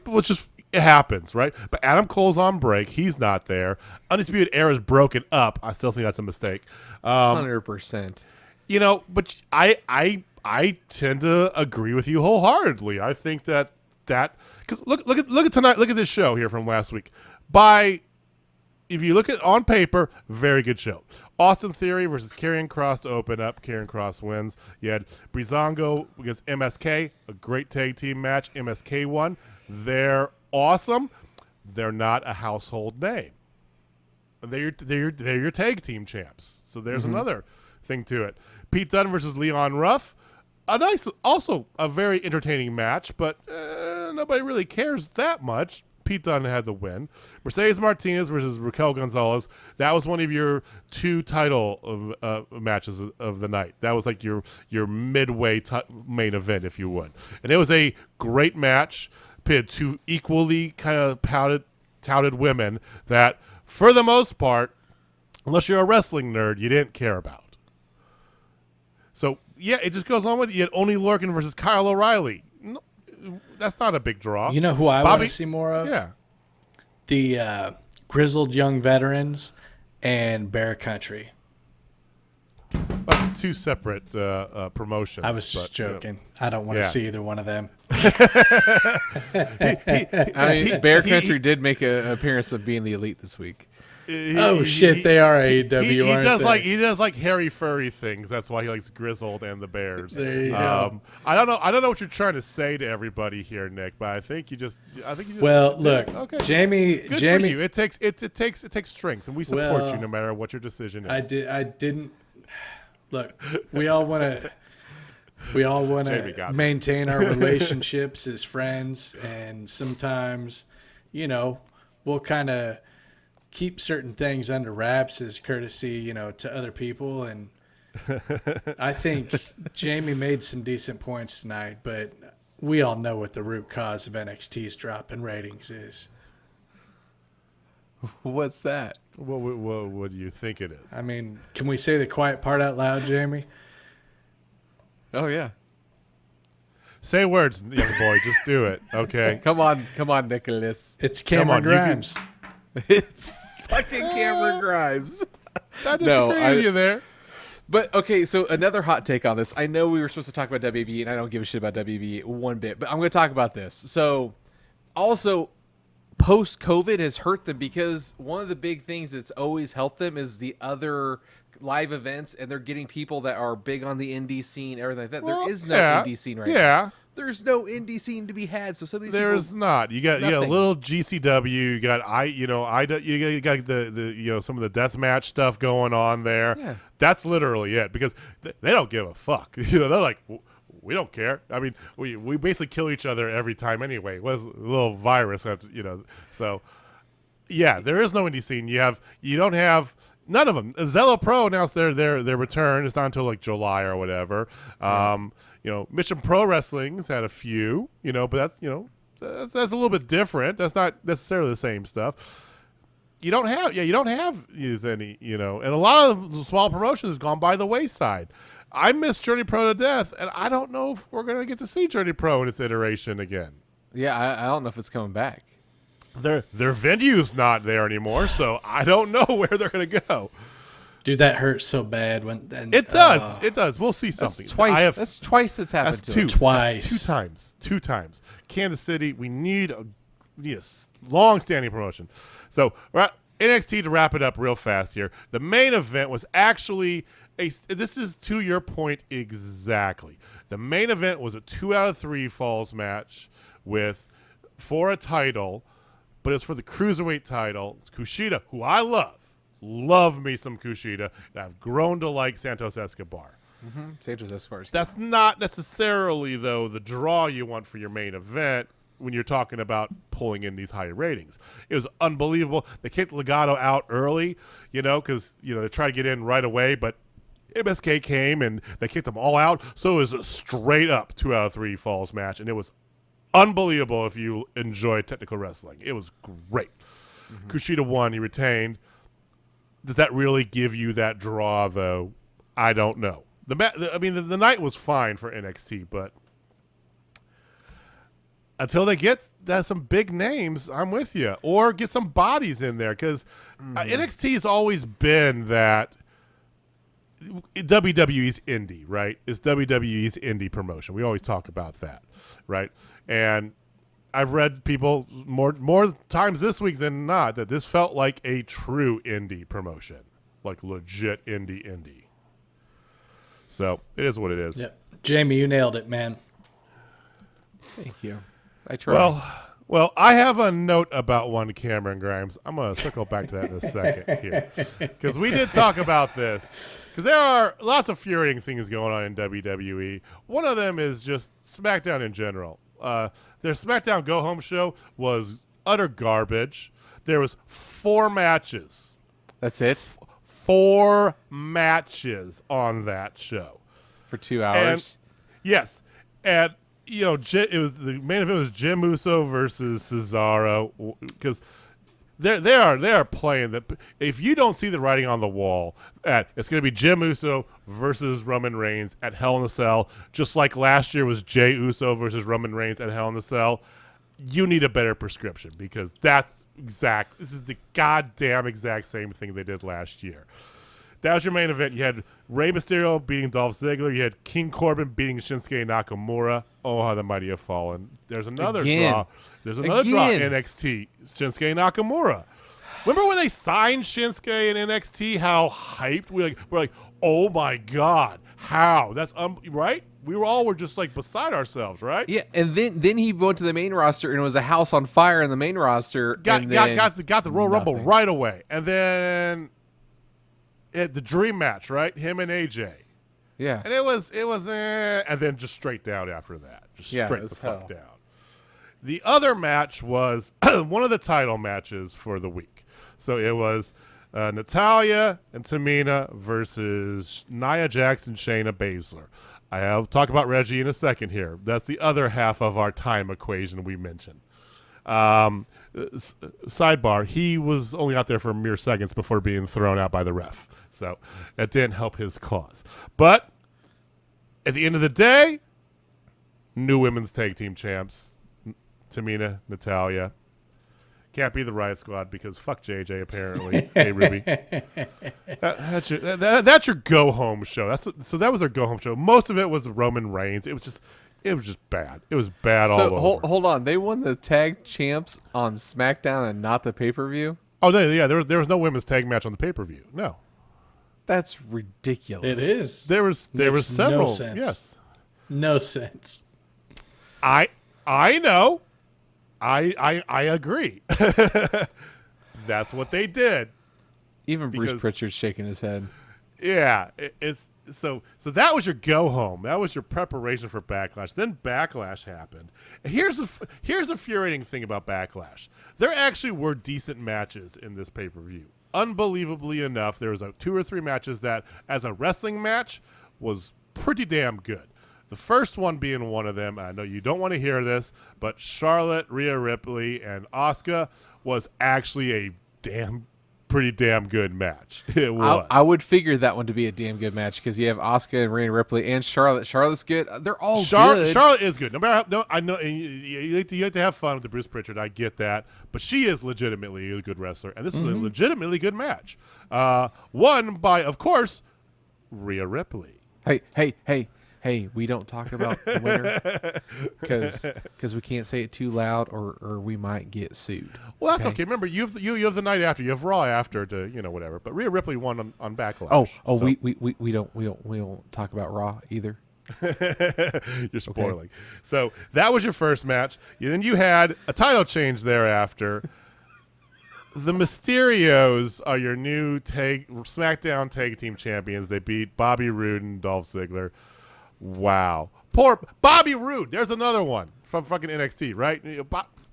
it happens, right? But Adam Cole's on break. He's not there. Undisputed Era's broken up. I still think that's a mistake. 100%. You know, but I tend to agree with you wholeheartedly. I think that because look at tonight. Look at this show here from last week. If you look at on paper, very good show. Austin Theory versus Karrion Kross to open up. Karrion Kross wins. You had Breezango against MSK, a great tag team match. MSK won. They're awesome. They're not a household name. They're your tag team champs. So there's another thing to it. Pete Dunne versus Leon Ruff. Also a very entertaining match, but nobody really cares that much. Pete Dunne had the win. Mercedes Martinez versus Raquel Gonzalez. That was one of your two title matches of the night. That was like your midway main event, if you would. And it was a great match. Pitted two equally kind of touted women that, for the most part, unless you're a wrestling nerd, you didn't care about. So, yeah, it just goes on with it. You had Oney Lorcan versus Kyle O'Reilly. No, that's not a big draw. You know who I want to see more of? Yeah. The grizzled young veterans and Bear Country. That's two separate promotions. I was just joking. I don't want to see either one of them. I mean, Bear Country did make an appearance of being the elite this week. They are AEW. He aren't does they? he does like hairy furry things. That's why he likes Grizzled and the Bears. There you go. I don't know what you're trying to say to everybody here, Nick, but I think you just. Well, look, okay. Jamie. Good Jamie, for you. It takes strength, and we support you no matter what your decision is. I didn't. Look, we all want to. We all want to maintain our relationships as friends, and sometimes, we'll kind of keep certain things under wraps as courtesy, to other people. And I think Jamie made some decent points tonight, but we all know what the root cause of NXT's drop in ratings is. What's that? What do you think it is? I mean, can we say the quiet part out loud, Jamie? Oh, yeah. Say words, young boy. Just do it, okay? Come on, Nicholas. It's Cameron Grimes. It's fucking Cameron Grimes. I disagree with you there. But, okay, so another hot take on this. I know we were supposed to talk about WB, and I don't give a shit about WB one bit, but I'm going to talk about this. So, also, post-COVID has hurt them because one of the big things that's always helped them is the other live events, and they're getting people that are big on the indie scene, everything like that. Well, there is no indie scene right now. There's no indie scene to be had. So some of these there's not. You got a little GCW. You got you got the some of the deathmatch stuff going on there. Yeah. That's literally it because they don't give a fuck. They're like, we don't care. I mean, we basically kill each other every time anyway. It was a little virus, So yeah, there is no indie scene. You don't have. None of them. Zello Pro announced their return. It's not until like July or whatever. Mission Pro Wrestling's had a few, but that's that's a little bit different. That's not necessarily the same stuff. You don't have any, and a lot of the small promotions has gone by the wayside. I miss Journey Pro to death, and I don't know if we're gonna get to see Journey Pro in its iteration again. Yeah, I don't know if it's coming back. Their venue's not there anymore, so I don't know where they're gonna go. Dude, that hurts so bad it does. It does. We'll see something. That's twice that's happened to us. Twice. Two times. Kansas City, we need a long-standing promotion. So NXT, to wrap it up real fast here, the main event was actually this is to your point exactly. The main event was a 2 out of 3 falls match for a title, but it's for the Cruiserweight title. It's Kushida, who I love me some Kushida, and I've grown to like Santos Escobar. Mm-hmm. Santos Escobar. That's not necessarily, though, the draw you want for your main event when you're talking about pulling in these higher ratings. It was unbelievable. They kicked Legato out early, because they tried to get in right away, but MSK came and they kicked them all out. So it was a straight up 2 out of 3 falls match, and it was unbelievable if you enjoy technical wrestling. It was great. Mm-hmm. Kushida won. He retained. Does that really give you that draw, though? I don't know. The night was fine for NXT, but until they get some big names, I'm with you. Or get some bodies in there, because NXT has always been that WWE's indie, right? It's WWE's indie promotion. We always talk about that, right? And I've read people more times this week than not that this felt like a true indie promotion, like legit indie. So it is what it is. Yeah, Jamie, you nailed it, man. Thank you. I tried. Well, I have a note about one Cameron Grimes. I'm going to circle back to that in a second here, because we did talk about this. Because there are lots of infuriating things going on in WWE. One of them is just SmackDown in general. Their SmackDown Go Home show was utter garbage. There was 4 matches. That's it? 4 matches on that show. For 2 hours? Yes. And, it was the main event was Jim Uso versus Cesaro. Because they are playing that. If you don't see the writing on the wall, it's going to be Jim Uso versus Roman Reigns at Hell in a Cell, just like last year was Jey Uso versus Roman Reigns at Hell in a Cell. You need a better prescription, because this is the goddamn exact same thing they did last year. That was your main event. You had Rey Mysterio beating Dolph Ziggler. You had King Corbin beating Shinsuke Nakamura. Oh, how the mighty have fallen. There's another draw. There's another draw in NXT. Shinsuke Nakamura. Remember when they signed Shinsuke in NXT? How hyped we're like, oh my god, how? That's right. We were just like beside ourselves, right? Yeah, and then he went to the main roster and it was a house on fire in the main roster. Got the Royal Rumble nothing. right away, and then the dream match, right? Him and AJ. Yeah, And it was and then just straight down after that. Just Yeah, it straight was the fuck hell. down. The other match was one of the title matches for the week. So it was Natalya and Tamina versus Nia Jax and Shayna Baszler. I'll talk about Reggie in a second here. That's the other half of our time equation we mentioned. Sidebar, he was only out there for mere seconds before being thrown out by the ref. So that didn't help his cause. But at the end of the day, new women's tag team champs, Tamina, Natalya. Can't be the Riot Squad because fuck JJ apparently. Hey Ruby, that's your go home show. So that was their go home show. Most of it was Roman Reigns. It was just bad. It was bad all over. Hold on, they won the tag champs on SmackDown and not the pay-per-view. Oh yeah, there was no women's tag match on the pay per view. No, That's ridiculous. It is. there was several. No sense. Yes, No sense. I know. I agree. That's what they did. Even Bruce Because- Pritchard's shaking his head. Yeah, it's so that was your go home. That was your preparation for Backlash. Then Backlash happened. And here's the infuriating thing about Backlash. There actually were decent matches in this pay-per-view. Unbelievably enough, there was 2 or 3 matches that, as a wrestling match, was pretty damn good. The first one being one of them. I know you don't want to hear this, but Charlotte, Rhea Ripley, and Asuka was actually a pretty damn good match. It was. I would figure that one to be a damn good match because you have Asuka and Rhea Ripley and Charlotte. Charlotte's good. They're all good. Charlotte is good. No matter how, I know and you have to have fun with the Bruce Pritchard. I get that, but she is legitimately a good wrestler, and this was a legitimately good match. Won by, of course, Rhea Ripley. Hey, we don't talk about the winner because we can't say it too loud or we might get sued. Well, that's okay. Remember, you have the night after. You have Raw after to whatever. But Rhea Ripley won on Backlash. Oh, so. we don't talk about Raw either. You're spoiling. Okay. So that was your first match. Then you had a title change thereafter. The Mysterios are your new SmackDown Tag Team Champions. They beat Bobby Roode and Dolph Ziggler. Wow. Poor Bobby Roode. There's another one from fucking NXT, right?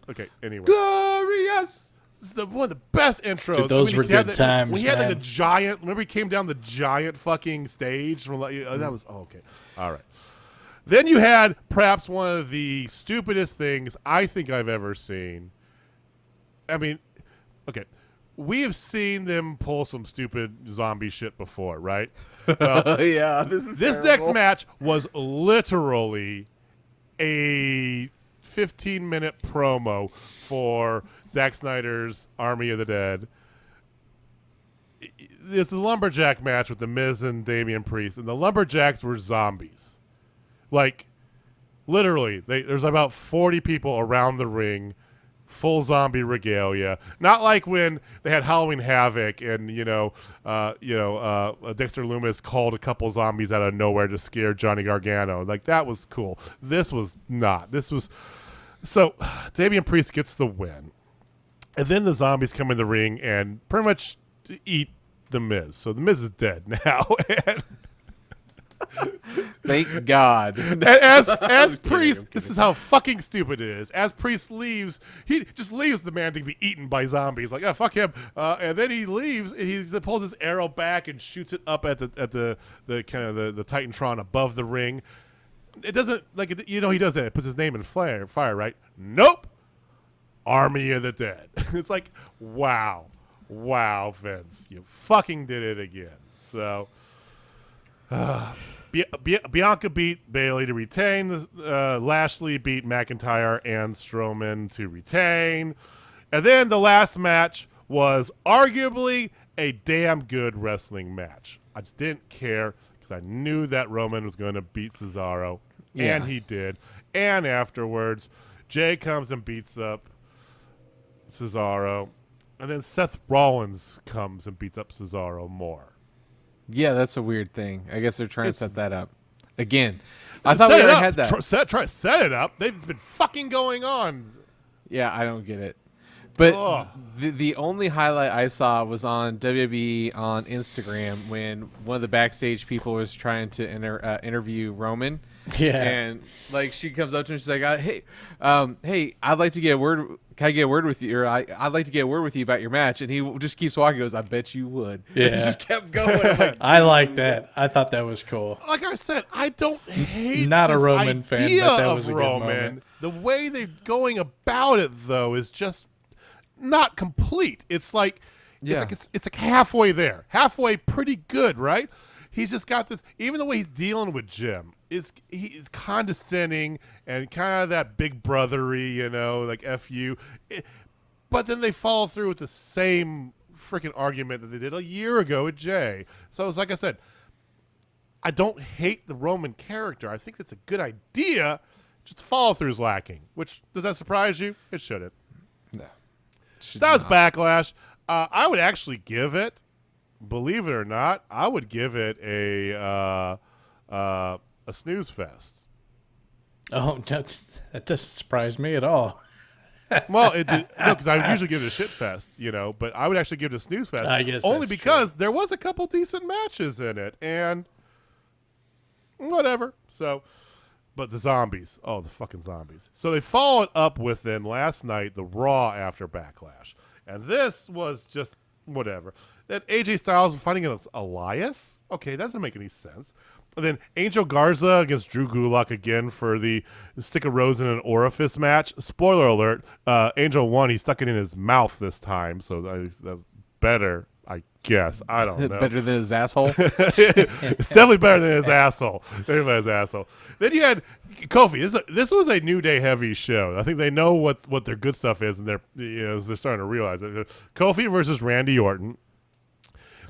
Okay, anyway. Glorious. This is one of the best intros. Dude, those were good times, When he had like the man. giant, remember he came down the giant fucking stage from that was okay. All right. Then you had perhaps one of the stupidest things I think I've ever seen. I mean, okay. We have seen them pull some stupid zombie shit before, right? Well, Yeah, this next match was literally a 15-minute promo for Zack Snyder's Army of the Dead. It's the lumberjack match with The Miz and Damian Priest, and the lumberjacks were zombies. Like, literally, there's about 40 people around the ring, full zombie regalia. Not like when they had Halloween Havoc and Dexter Lumis called a couple zombies out of nowhere to scare Johnny Gargano. Like, that was cool. This was not. This was so. Damian Priest gets the win, and then the zombies come in the ring and pretty much eat the Miz. So the Miz is dead now. And Thank God. as Priest, this is how fucking stupid it is. As Priest leaves, he just leaves the man to be eaten by zombies. Like, oh, fuck him. And then he leaves, and he pulls his arrow back and shoots it up at the kind of the Titantron above the ring. It doesn't he does that. It puts his name in fire, right? Nope. Army of the Dead. It's like, wow, Vince, you fucking did it again. So. Bianca beat Bayley to retain. Lashley beat McIntyre and Strowman to retain. And then the last match was arguably a damn good wrestling match. I just didn't care because I knew that Roman was going to beat Cesaro. Yeah. And he did. And afterwards, Jay comes and beats up Cesaro. And then Seth Rollins comes and beats up Cesaro more. Yeah, that's a weird thing. I guess they're trying to set that up. Again, I thought we already had that. Try to set it up. They've been fucking going on. Yeah, I don't get it. But the only highlight I saw was on WWE on Instagram when one of the backstage people was trying to interview Roman. Yeah. And like she comes up to him, she's like, "Hey, I'd like to get a word. Can I get a word with you? Or I'd like to get a word with you about your match." And he just keeps walking. He goes, "I bet you would." Yeah. And just kept going. I'm like, I like that. I thought that was cool. Like I said, I don't hate Not a this Roman fan, idea but that was of a good Roman. moment. The way they're going about it, though, is just not complete. It's like it's like halfway there, halfway pretty good, right? He's just got this. Even the way he's dealing with Jim he's condescending and kind of that big brothery, like F you. But then they follow through with the same freaking argument that they did a year ago with Jay. So it's like I said, I don't hate the Roman character. I think that's a good idea. Just follow through is lacking. Which, does that surprise you? It shouldn't. no. That was Backlash. I would actually give it, believe it or not, I would give it a snooze fest. Oh, that doesn't surprise me at all. Well, because I would usually give it a shit fest, but I would actually give it a snooze fest. I guess only that's because there was a couple decent matches in it, and whatever. So, but the zombies, the fucking zombies. So they followed up with then last night the Raw after Backlash, and this was just whatever. That AJ Styles was fighting against Elias. Okay, that doesn't make any sense. And then Angel Garza against Drew Gulak again for the stick a rose in an orifice match. Spoiler alert, Angel won. He stuck it in his mouth this time, so that was better, I guess. I don't know. Better than his asshole. It's definitely better than his asshole. Then you had Kofi. This was a New Day heavy show. I think they know what their good stuff is, and they're starting to realize it. Kofi versus Randy Orton.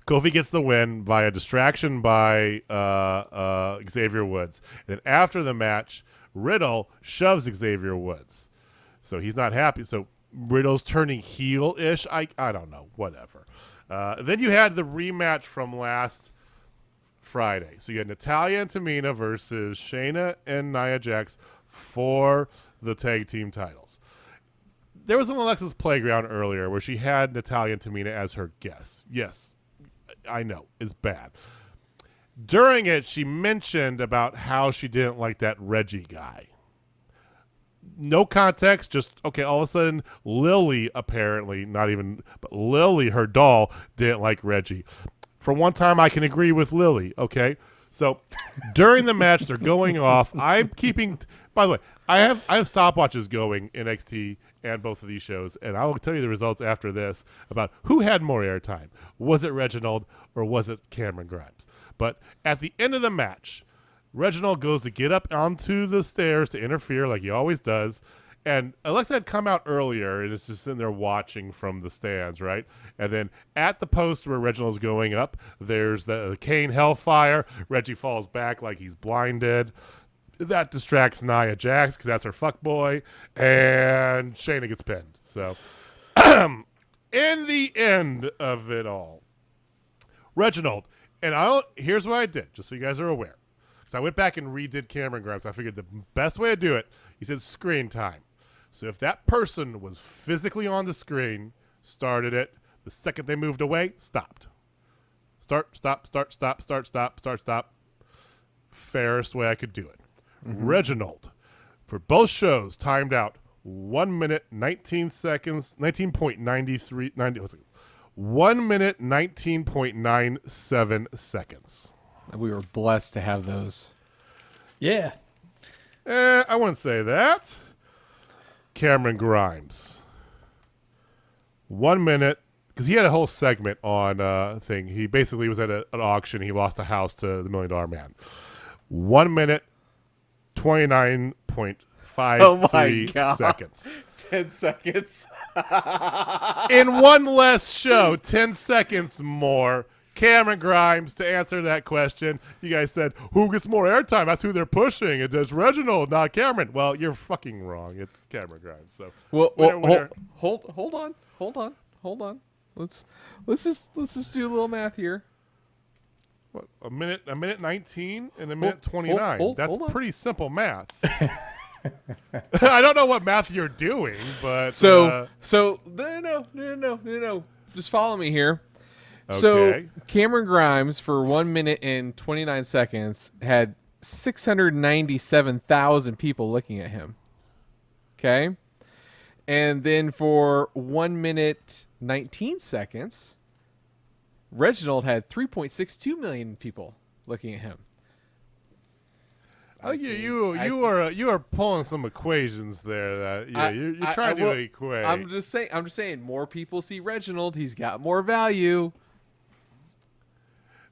Kofi gets the win via distraction by Xavier Woods. And then after the match, Riddle shoves Xavier Woods. So he's not happy. So Riddle's turning heel-ish. I don't know. Whatever. Then you had the rematch from last Friday. So you had Natalya and Tamina versus Shayna and Nia Jax for the tag team titles. There was an Alexa's Playground earlier where she had Natalya and Tamina as her guests. Yes. I know, it's bad. During it, she mentioned about how she didn't like that Reggie guy. No context, just, okay, all of a sudden, Lily apparently, but Lily, her doll, didn't like Reggie. For one time, I can agree with Lily, okay? So, during the match, they're going off. I'm keeping, by the way, I have stopwatches going in NXT and both of these shows, and I will tell you the results after this about who had more airtime. Was it Reginald or was it Cameron Grimes? But at the end of the match, Reginald goes to get up onto the stairs to interfere like he always does, and Alexa had come out earlier and is just sitting there watching from the stands, right? And then at the post where Reginald's going up, there's the Kane Hellfire. Reggie falls back like he's blinded. That distracts Nia Jax because that's her fuckboy, and Shayna gets pinned. So, in the end of it all, Reginald, and here's what I did, just so you guys are aware. Because I went back and redid Cameron Grimes. I figured the best way to do it, he said screen time. So if that person was physically on the screen, started it, the second they moved away, stopped. Start, stop, start, stop, start, stop, start, stop. Fairest way I could do it. Reginald, for both shows, timed out 1 minute 19 seconds, 19.93, 1 minute 19.97 seconds. We were blessed to have those. Yeah. I wouldn't say that. Cameron Grimes, 1 minute, because he had a whole segment on thing. He basically was at an auction. He lost a house to the $1 Million Man. 1 minute 29.53 seconds. 10 seconds. In one less show, 10 seconds more. Cameron Grimes, to answer that question, you guys said, who gets more airtime? That's who they're pushing. It does Reginald, not Cameron. Well, you're fucking wrong. It's Cameron Grimes. So, Well, winner. hold on. Hold on. Let's just do a little math here. What, a minute 19 and a minute 29. That's hold on. pretty simple math. I don't know what math you're doing, but So no. Just follow me here. okay. So Cameron Grimes for 1 minute and 29 seconds had 697,000 people looking at him. Okay. And then for 1 minute 19 seconds, Reginald had 3.62 million people looking at him. I think you are pulling some equations there. That you're trying to equate. I'm just saying. More people see Reginald. He's got more value.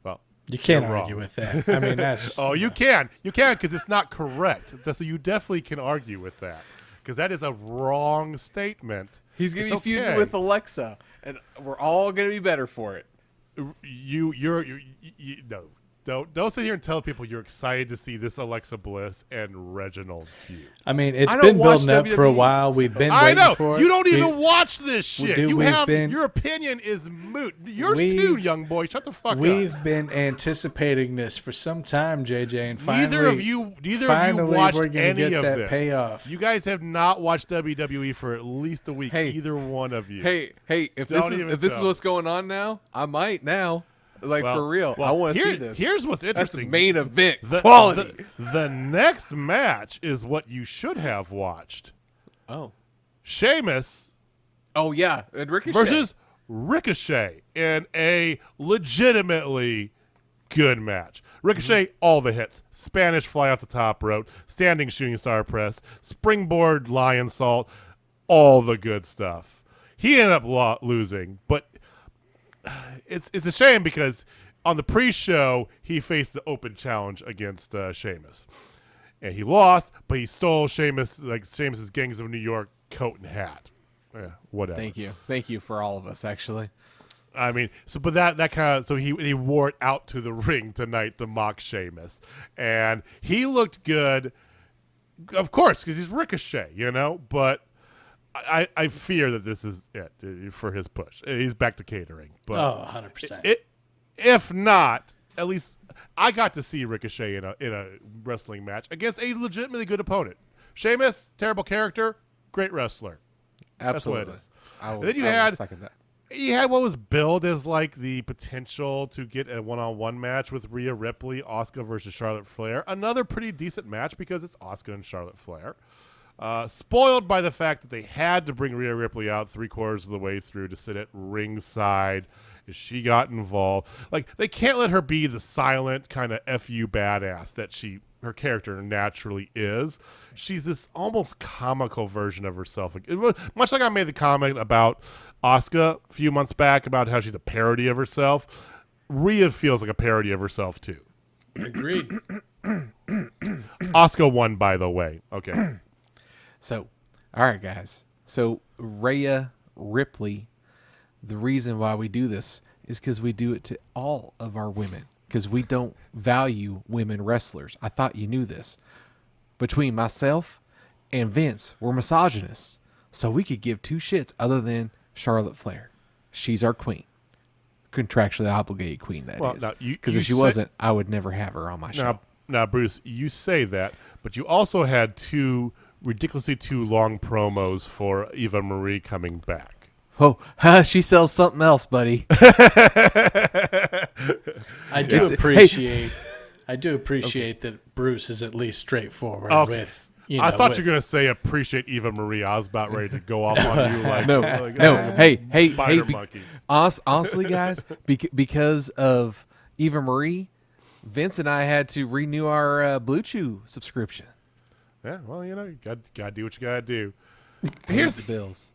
Well, You can't you're argue wrong. with that. I mean, that's Oh, you can because it's not correct. So you definitely can argue with that because that is a wrong statement. He's gonna It's be feuding okay. with Alexa, and we're all gonna be better for it. You no. Don't sit here and tell people you're excited to see this Alexa Bliss and Reginald feud. I mean, it's I don't been watch building up for a WWE, while. We've been I waiting know for it. you don't even We- watch this shit. dude, You we've have been- your opinion is moot. Yours We've- too, young boy. Shut the fuck up. We've been anticipating this for some time, JJ, and finally, Neither of you finally watched we're gonna any get of that this. payoff. You guys have not watched WWE for at least a week. Hey. Either one of you. Hey, if Don't this even is tell. what's going on now, I might now. Like Well- for real, well, I want to here- see this. Here's what's That's interesting. main event The- quality. The next match is what you should have watched. oh Sheamus yeah, and Ricochet versus Ricochet in a legitimately good match. Ricochet, all the hits. Spanish fly off the top rope, standing shooting star press, springboard lion salt, all the good stuff. He ended up losing, but it's a shame because on the pre-show, he faced the open challenge against Sheamus. And he lost, but he stole Sheamus's Gangs of New York coat and hat. Yeah, whatever. Thank you for all of us actually. I mean, but that kind of, so he wore it out to the ring tonight to mock Sheamus, and he looked good, of course, because he's Ricochet, But I fear that this is it for his push. He's back to catering, but 100%. if not, at least I got to see Ricochet in a wrestling match against a legitimately good opponent. Sheamus, terrible character, great wrestler. Absolutely. That's I will, And then you I will had- second that. He had what was billed as like the potential to get a one-on-one match with Rhea Ripley, Asuka versus Charlotte Flair. Another pretty decent match because it's Asuka and Charlotte Flair. Spoiled by the fact that they had to bring Rhea Ripley out 3/4 of the way through to sit at ringside as she got involved. Like, they can't let her be the silent kind of FU badass that her character naturally is. She's this almost comical version of herself. Much like I made the comment about Asuka a few months back about how she's a parody of herself. Rhea feels like a parody of herself too. Agreed. Asuka won, by the way. Okay. So, all right, guys. So Rhea Ripley, the reason why we do this is because we do it to all of our women because we don't value women wrestlers. I thought you knew this. Between myself and Vince, we're misogynists, so we could give two shits other than Charlotte Flair. She's our queen. Contractually obligated queen, that Well, is. now, Because you if she wasn't, I would never have her on my show. Now, Bruce, you say that, but you also had two ridiculously too long promos for Eva Marie coming back. Oh, she sells something else, buddy. I do It's- appreciate. I do appreciate that Bruce is at least straightforward Okay. with. I thought you were going to say appreciate Eva Marie. I was about ready to go off on you like No, like, no. oh, Hey, spider be- monkey. honestly, guys, because of Eva Marie, Vince and I had to renew our Blue Chew subscription. Yeah, well, you got to do what you got to do. Here's the bills.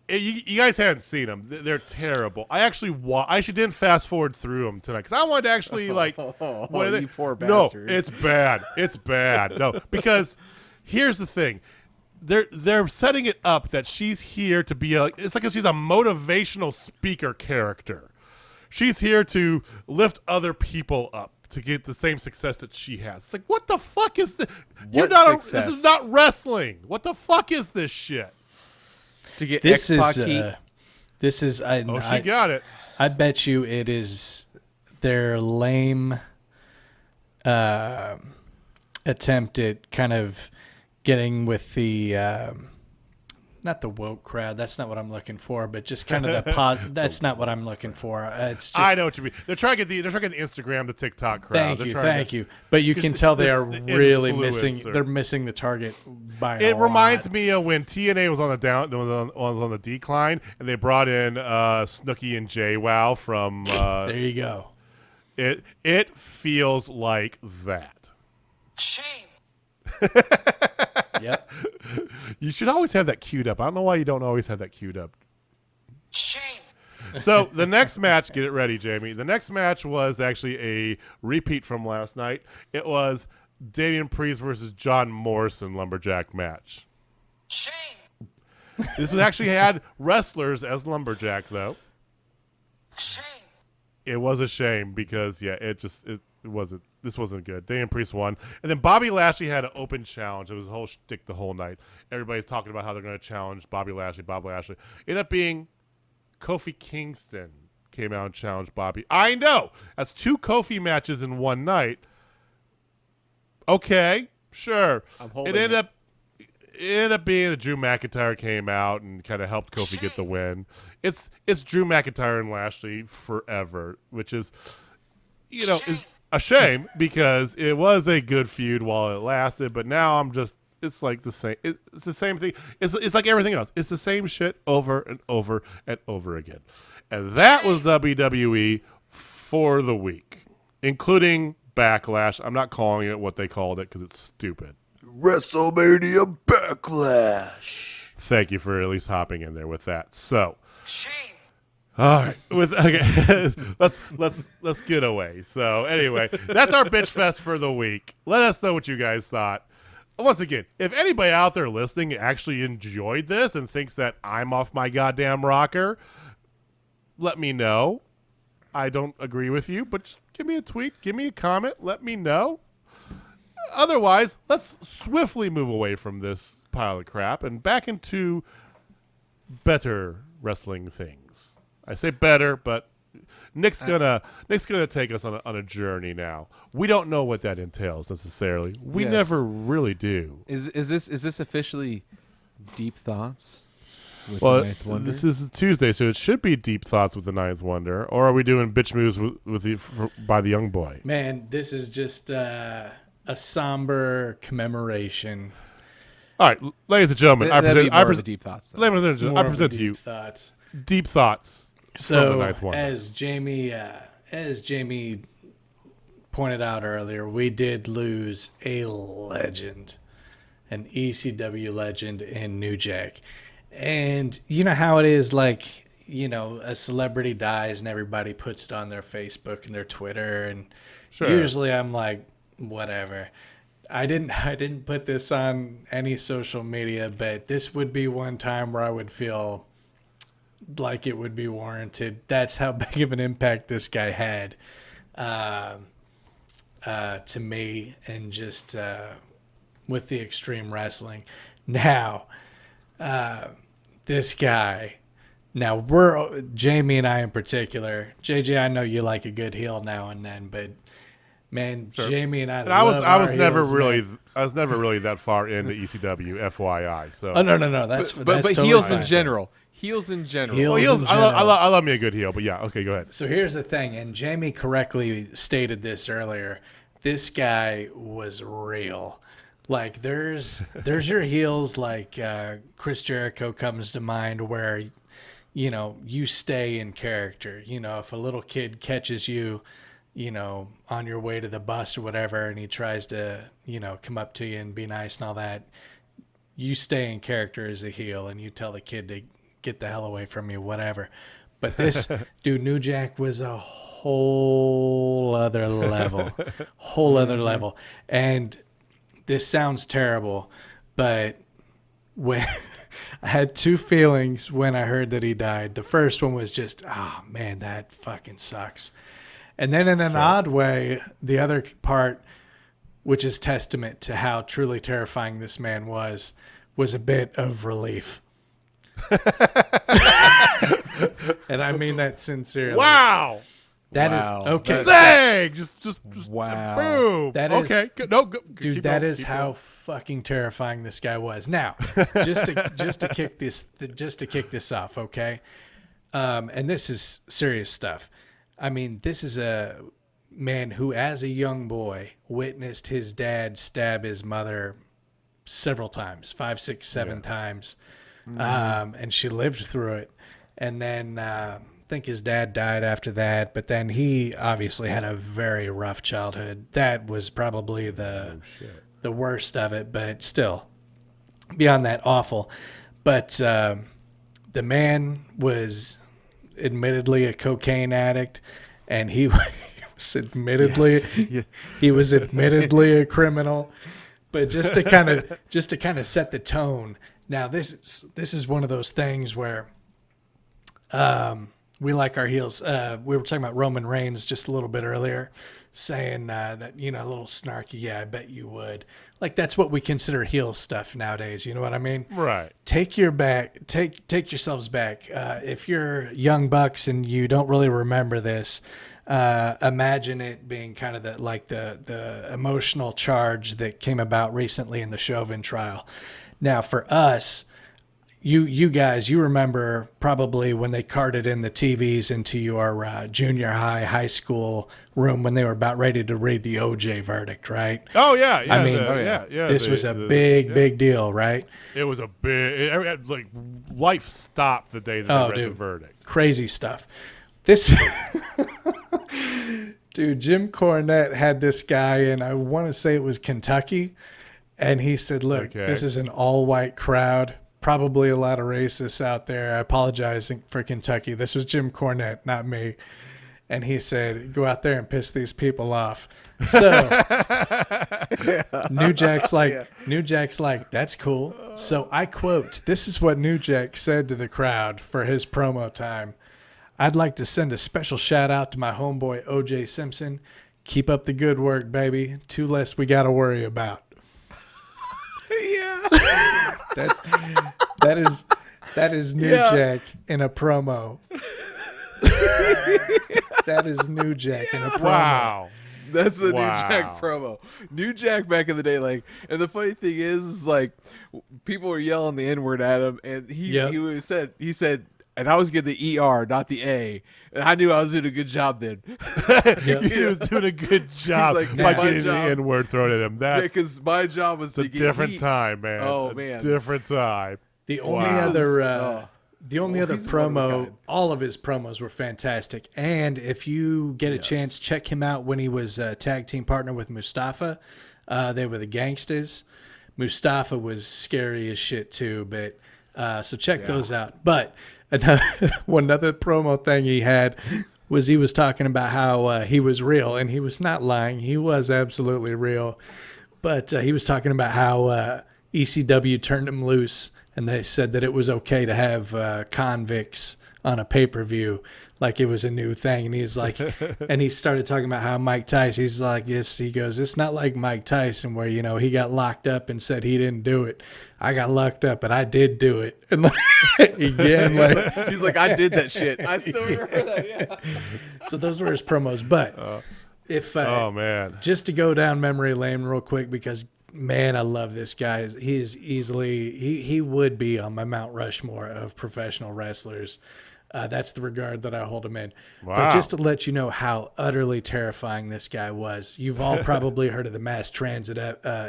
You guys haven't seen them. They're terrible. I actually didn't fast forward through them tonight because I wanted to actually like. What are they? you poor No, bastard. it's bad. It's bad. No, because here's the thing. They're setting it up that she's here to be it's like she's a motivational speaker character. She's here to lift other people up to get the same success that she has. It's like, what the fuck is this? Success? This is not wrestling. What the fuck is this shit? To get this is X-Pac heat. This is she got it. I bet you it is their lame attempt at kind of getting with the not the woke crowd. That's not what I'm looking for. But just kind of the that's not what I'm looking for. It's just, I know what you mean. They're trying to get the Instagram, the TikTok crowd. Thank you. But you can tell they are really missing. They're missing the target by a lot. It reminds me of when TNA was on the decline, and they brought in Snooki and JWoww from. There you go. It feels like that. Shame. Yep. You should always have that queued up. I don't know why you don't always have that queued up. Shame. So the next match, get it ready, Jamie. The next match was actually a repeat from last night. It was Damian Priest versus John Morrison lumberjack match. Shame. This was actually had wrestlers as lumberjack though. Shame. It was a shame because it wasn't. This wasn't good. Damian Priest won, and then Bobby Lashley had an open challenge. It was a whole shtick the whole night. Everybody's talking about how they're going to challenge Bobby Lashley. Ended up being Kofi Kingston came out and challenged Bobby. I know that's 2 Kofi matches in one night. Okay, sure. It ended up being that Drew McIntyre came out and kind of helped Kofi get the win. It's Drew McIntyre and Lashley forever, which is, is a shame because it was a good feud while it lasted. But now it's like the same. It's the same thing. It's like everything else. It's the same shit over and over and over again. And that was WWE for the week, including Backlash. I'm not calling it what they called it because it's stupid. WrestleMania Backlash. Thank you for at least hopping in there with that. So, Shame. all right, let's get away. So anyway, that's our bitch fest for the week. Let us know what you guys thought. Once again, if anybody out there listening actually enjoyed this and thinks that I'm off my goddamn rocker, let me know. I don't agree with you, but just give me a tweet, give me a comment, let me know. Otherwise, let's swiftly move away from this pile of crap and back into better wrestling things. I say better, but Nick's gonna take us on a journey now. We don't know what that entails necessarily. We never really do. Is this officially Deep Thoughts with Well, the Ninth Wonder? this is Tuesday, so it should be Deep Thoughts with the Ninth Wonder. Or are we doing bitch moves by the young boy? Man, this is just a somber commemoration. All right, ladies and gentlemen, That'd be more of a Deep Thoughts. I present to you Thoughts. Deep Thoughts. So, Ninth Wonder. as Jamie pointed out earlier, we did lose a legend, an ECW legend in New Jack. And you know how it is, like, a celebrity dies and everybody puts it on their Facebook and their Twitter, and Sure. usually I'm like, whatever. I didn't put this on any social media, but this would be one time where I would feel like it would be warranted. That's how big of an impact this guy had to me, and just with the Extreme Wrestling. Now, this guy. Now, Jamie and I in particular. JJ, I know you like a good heel now and then, but man, sure. Jamie and I was never really that far into ECW, FYI. So no, that's but totally heels fine. in general. Heels in general. Heels. I love me a good heel, but yeah, okay, go ahead. So here's the thing, and Jamie correctly stated this earlier. This guy was real. Like there's your heels, like Chris Jericho comes to mind, where you stay in character. If a little kid catches you, on your way to the bus or whatever, and he tries to, come up to you and be nice and all that, you stay in character as a heel and you tell the kid to get the hell away from you, whatever. But this dude, New Jack, was a whole other level. And this sounds terrible, but when I had 2 feelings when I heard that he died. The first one was just, oh man, that fucking sucks. And then in an odd way, the other part, which is testament to how truly terrifying this man was a bit of relief. And I mean that sincerely. Wow. That Wow. is okay. Dang. Just Wow. boom. That is- okay. No, go, Dude, keep that going, is keep how going. fucking terrifying this guy was. Now, just to kick this off, okay? And this is serious stuff. I mean, this is a man who, as a young boy, witnessed his dad stab his mother several times, 5, 6, 7 times, and she lived through it. And then I think his dad died after that, but then he obviously had a very rough childhood. That was probably the worst of it, but still, beyond that, awful. But the man was admittedly a cocaine addict, and he was admittedly he was admittedly a criminal. But just to kind of set the tone. Now this is one of those things where we like our heels. We were talking about Roman Reigns just a little bit earlier, saying that, you know, a little snarky. Yeah, I bet you would. Like, that's what we consider heel stuff nowadays. You know what I mean? Right. Take yourselves back. If you're young bucks and you don't really remember this, imagine it being kind of the emotional charge that came about recently in the Chauvin trial. Now, for us, you guys, you remember probably when they carted in the TVs into your junior high school room when they were about ready to read the OJ verdict, right? Oh yeah. I mean, this was a big deal, right? It was a big, like, life stopped the day that they read the verdict. Crazy stuff. This dude, Jim Cornette had this guy in, I want to say it was Kentucky, and he said, "Look, this is an all-white crowd. Probably a lot of racists out there. I apologize for Kentucky. This was Jim Cornette, not me." And he said, "Go out there and piss these people off." So New Jack's like, "That's cool." So I quote, this is what New Jack said to the crowd for his promo time. "I'd like to send a special shout out to my homeboy OJ Simpson. Keep up the good work, baby. 2 less we got to worry about." Yeah. That is New Jack in a promo. That is New Jack in a promo. Wow. That's a New Jack promo. New Jack back in the day, like, and the funny thing is like, people were yelling the N-word at him, and he said, and I was getting the ER, not the A, and I knew I was doing a good job then. He was doing a good job like, by my getting the job- N-word thrown at him. That's because my job was a to get different heat. time, man. Oh, A man. different time. The only Wow. other The only other he's a one of a promo, kind. all of his promos were fantastic. And if you get a chance, check him out when he was a tag team partner with Mustafa. They were the Gangsters. Mustafa was scary as shit too, but so check those out. But one other promo thing he had was he was talking about how he was real, and he was not lying. He was absolutely real. But he was talking about how ECW turned him loose, and they said that it was okay to have convicts on a pay-per-view, like it was a new thing. And he's like, and he started talking about how Mike Tyson, he's like, yes, he goes, it's not like Mike Tyson where, you know, he got locked up and said he didn't do it. I got locked up, but I did do it. And like, again, like, He's like, I did that shit. I still remember that. Yeah. so those were his promos. But if Oh, man. just to go down memory lane real quick, because man, I love this guy. He is easily, he would be on my Mount Rushmore of professional wrestlers. That's the regard that I hold him in. Wow. But just to let you know how utterly terrifying this guy was, you've all probably heard of the mass transit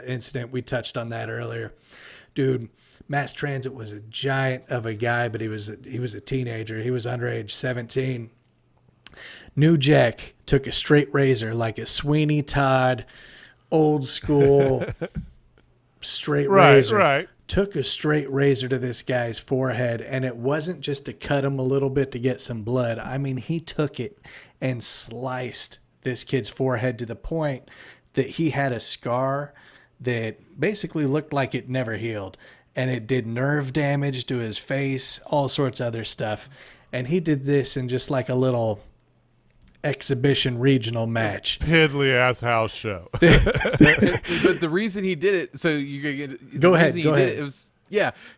incident. We touched on that earlier. Dude, mass transit was a giant of a guy, but he was a teenager. He was underage, 17. New Jack took a straight razor, like a Sweeney Todd, old school straight razor. Right. Took a straight razor to this guy's forehead, and it wasn't just to cut him a little bit to get some blood. I mean, he took it and sliced this kid's forehead to the point that he had a scar that basically looked like it never healed. And it did nerve damage to his face, all sorts of other stuff. And he did this in just like a little exhibition regional match. Piddly ass house show. But the reason he did it, so you get Go the ahead, reason go he did ahead. it was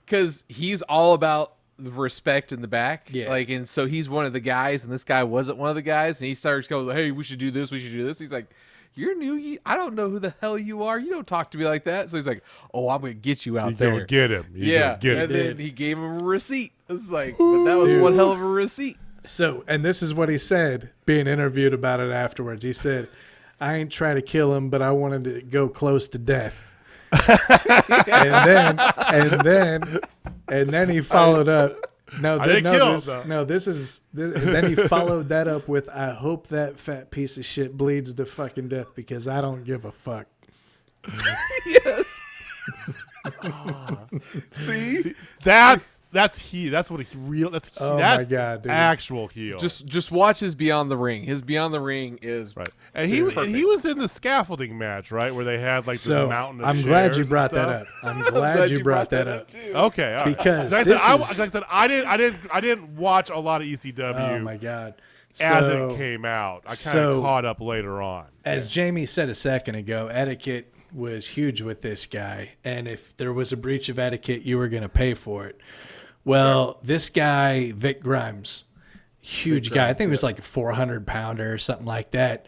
because he's all about the respect in the back. Yeah. Like, and so he's one of the guys, and this guy wasn't one of the guys, and he starts going, "Hey, we should do this. We should do this." He's like, "You're new. I don't know who the hell you are. You don't talk to me like that." So he's like, "Oh, I'm gonna get you out You there." go get him. Yeah, Get and him. then he gave him a receipt. It's like, but that was one hell of a receipt. So, and this is what he said, being interviewed about it afterwards. He said, "I ain't trying to kill him, but I wanted to go close to death." and then he followed up. No, I didn't kill him, this, though. no, this is. Then he followed that up with, "I hope that fat piece of shit bleeds to fucking death because I don't give a fuck." Yes. See, That's what a real. That's Oh that's my God, dude. actual heel. just watch his Beyond the Ring. His Beyond the Ring is right. And he was in the scaffolding match, right, where they had like So this mountain of I'm glad chairs you and brought that stuff. up. I'm glad you brought that up. too. Okay, all right. Because like this I is- said, like I said, I didn't watch a lot of ECW Oh my God. as So- it came out. I kind of so- caught up later on. As Jamie said a second ago, etiquette was huge with this guy. And if there was a breach of etiquette, you were going to pay for it. Well, this guy, Vic Grimes, huge guy. I think it was like a 400-pounder or something like that.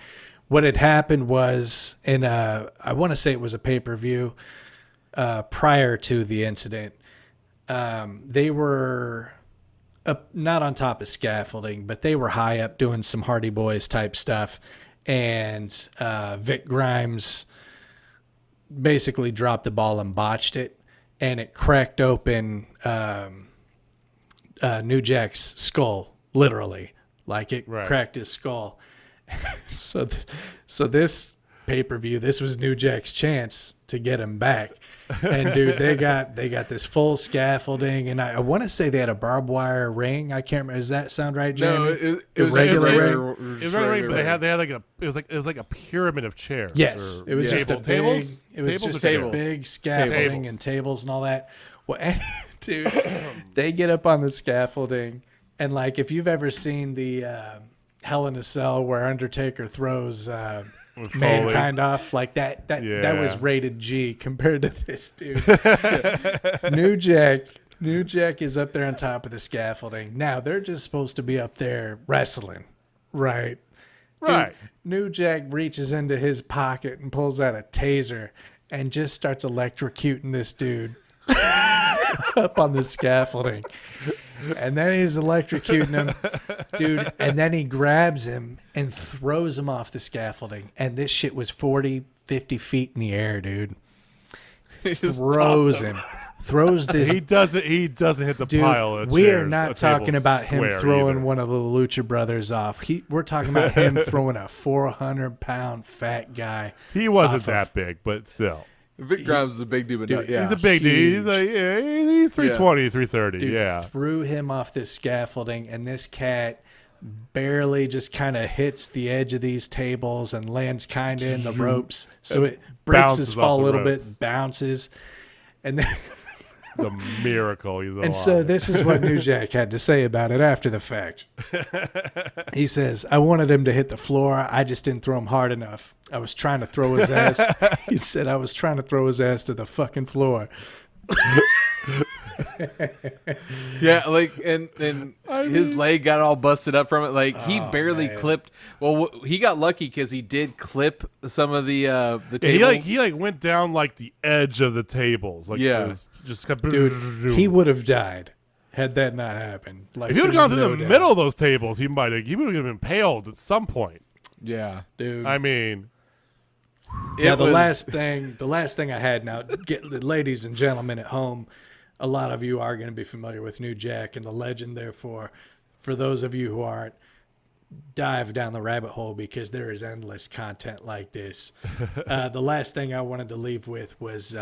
What had happened was, I want to say it was a pay-per-view prior to the incident. They were not on top of scaffolding, but they were high up doing some Hardy Boys type stuff. And Vic Grimes basically dropped the ball and botched it, and it cracked open New Jack's skull, literally. Like it cracked his skull. So this pay-per-view, this was New Jack's chance to get him back. And dude, they got this full scaffolding, and I want to say they had a barbed wire ring. I can't remember. Does that sound right, Jamie? No, it The was regular just ring? It was very ring, but they had like a it was like a pyramid of chairs. Yes, or it was just a tables. big. It was Tables just or a chairs? big scaffolding Tables. and tables and all that. Well, dude, they get up on the scaffolding, and like if you've ever seen the Hell in a Cell where Undertaker throws Mankind off, like that was Yeah. rated G compared to this dude. New Jack is up there on top of the scaffolding. Now they're just supposed to be up there wrestling, right? Right. Dude, New Jack reaches into his pocket and pulls out a taser and just starts electrocuting this dude up on the scaffolding. And then he's electrocuting him, dude. And then he grabs him and throws him off the scaffolding. And this shit was 40, 50 feet in the air, dude. Throws him. Throws this. He doesn't hit the Dude, pile of we chairs. are not a talking table about him square throwing either. one of the Lucha Brothers off. We're talking about him throwing a 400-pound fat guy. He wasn't off of- that big, but still. Vic Grimes is a big dude, but Dude, yeah. He's a big dude. He's huge. like, he's 320, 330. Dude, yeah. threw him off this scaffolding, and this cat barely just kind of hits the edge of these tables and lands kind of in the ropes. So it breaks Bounces his fall off a the little ropes. bit, bounces. And then, The miracle. He's alive. and so this is what New Jack had to say about it after the fact. He says, "I wanted him to hit the floor. I just didn't throw him hard enough. I was trying to throw his ass." He said, "I was trying to throw his ass to the fucking floor." Yeah, like and his leg got all busted up from it. Like he barely man. clipped. Well, he got lucky because he did clip some of the Yeah, tables. he went down like the edge of the tables. Like Yeah. it was just Dude, he would have died had that not happened. Like, if he would have there's gone through no the doubt. middle of those tables, he would have been impaled at some point. yeah, dude. I mean, Yeah, It the was- last thing I had now, ladies and gentlemen at home, a lot of you are going to be familiar with New Jack and the legend. Therefore, for those of you who aren't, dive down the rabbit hole because there is endless content like this. The last thing I wanted to leave with was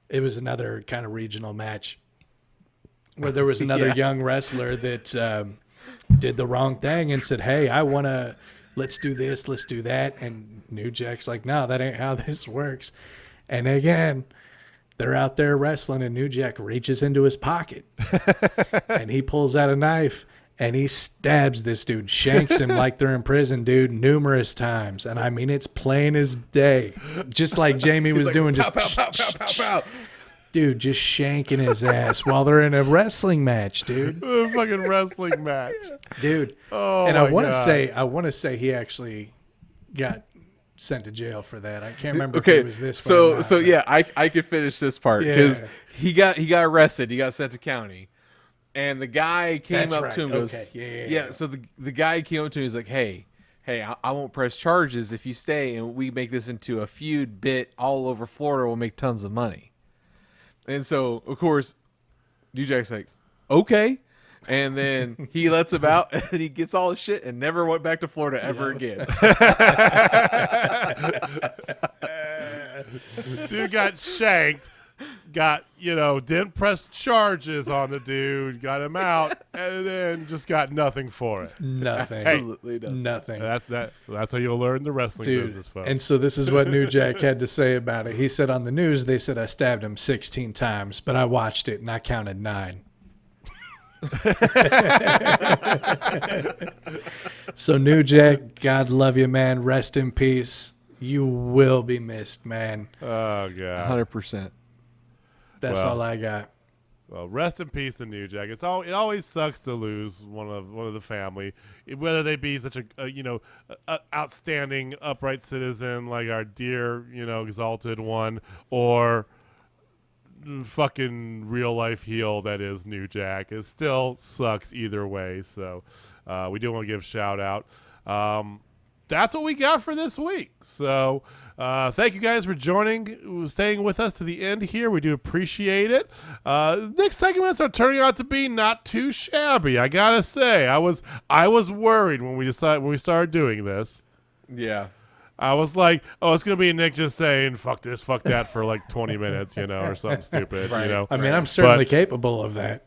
it was another kind of regional match where there was another Yeah. young wrestler that did the wrong thing and said, "Hey, I want to, let's do this, let's do that." And New Jack's like, "No, that ain't how this works." And again, they're out there wrestling, and New Jack reaches into his pocket and he pulls out a knife and he stabs this dude, shanks him like they're in prison, dude, numerous times. And I mean, it's plain as day, just like Jamie was doing. pow, Just pow, pow, pow, pow, pow. Dude, just shanking his ass while they're in a wrestling match, dude. A fucking wrestling match. Dude. Oh, And my I want to God. say he actually got sent to jail for that. I can't remember if Okay, it was this one or not, so but- yeah, I could finish this part because Yeah. he got arrested. He got sent to county, and the guy came That's up right. to him. And goes, Okay. Yeah. So the guy came up to him. He's like, hey, I won't press charges if you stay, and we make this into a feud bit all over Florida. We'll make tons of money. And so, of course, New Jack's like, okay. And then he lets him out, and he gets all his shit and never went back to Florida ever again. Dude got shanked. Didn't press charges on the dude, got him out, and then just got nothing for it. Nothing. Absolutely nothing. Nothing. That's how you'll learn the wrestling Dude. business, folks. And so this is what New Jack had to say about it. He said on the news, they said I stabbed him 16 times, but I watched it and I counted 9. So New Jack, God love you, man. Rest in peace. You will be missed, man. Oh God. 100%. Well. That's all I got. Well, rest in peace to New Jack. It always sucks to lose one of the family, whether they be such a outstanding upright citizen like our dear exalted one, or fucking real life heel that is New Jack. It still sucks either way. So we do want to give a shout out. That's what we got for this week. So thank you guys for staying with us to the end here. We do appreciate it. Next segments are turning out to be not too shabby. I gotta say, I was worried when we started doing this. Yeah. I was like, oh, it's gonna be Nick just saying fuck this, fuck that for like 20 minutes, or something stupid, Right. I mean, I'm certainly capable of that.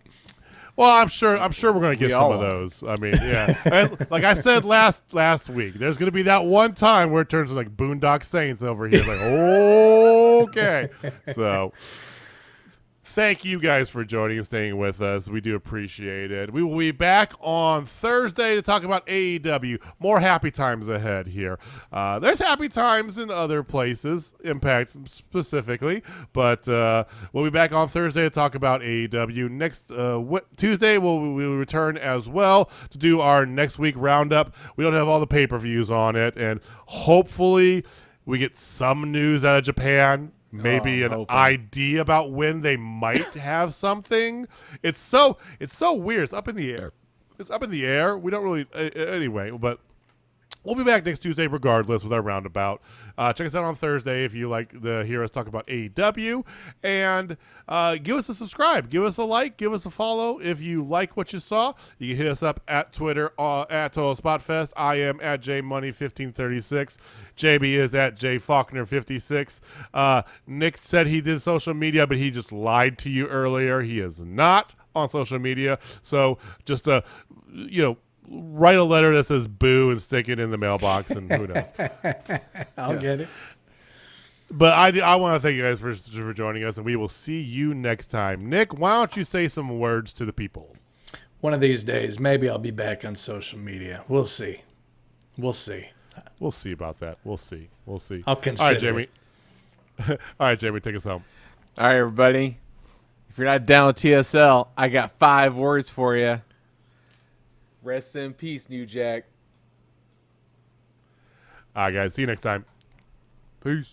Well, I'm sure we're going to get We some all of are. those. I mean, yeah. And like I said last week, there's going to be that one time where it turns into like Boondock Saints over here. Like, okay. So thank you guys for joining and staying with us. We do appreciate it. We will be back on Thursday to talk about AEW. More happy times ahead here. There's happy times in other places, Impact specifically, but we'll be back on Thursday to talk about AEW. Next Tuesday, we'll return as well to do our next week roundup. We don't have all the pay-per-views on it, and hopefully we get some news out of Japan. Maybe an hoping. idea about when they might have something. It's so weird. It's up in the air. It's up in the air. We don't really anyway. But we'll be back next Tuesday regardless with our roundabout. Check us out on Thursday if you like to hear us talk about AEW. And give us a subscribe. Give us a like. Give us a follow. If you like what you saw, you can hit us up at Twitter at Total Spotfest. I am at JMoney1536. JB is at JFaulkner56. Nick said he did social media, but he just lied to you earlier. He is not on social media. So just, write a letter that says boo and stick it in the mailbox, and who knows. I'll get it. But I want to thank you guys for joining us, and we will see you next time. Nick, why don't you say some words to the people? One of these days, maybe I'll be back on social media. We'll see. We'll see. We'll see about that. We'll see. I'll consider. All right, Jamie. All right, Jamie, take us home. All right, everybody. If you're not down with TSL, I got 5 words for you. Rest in peace, New Jack. All right, guys. See you next time. Peace.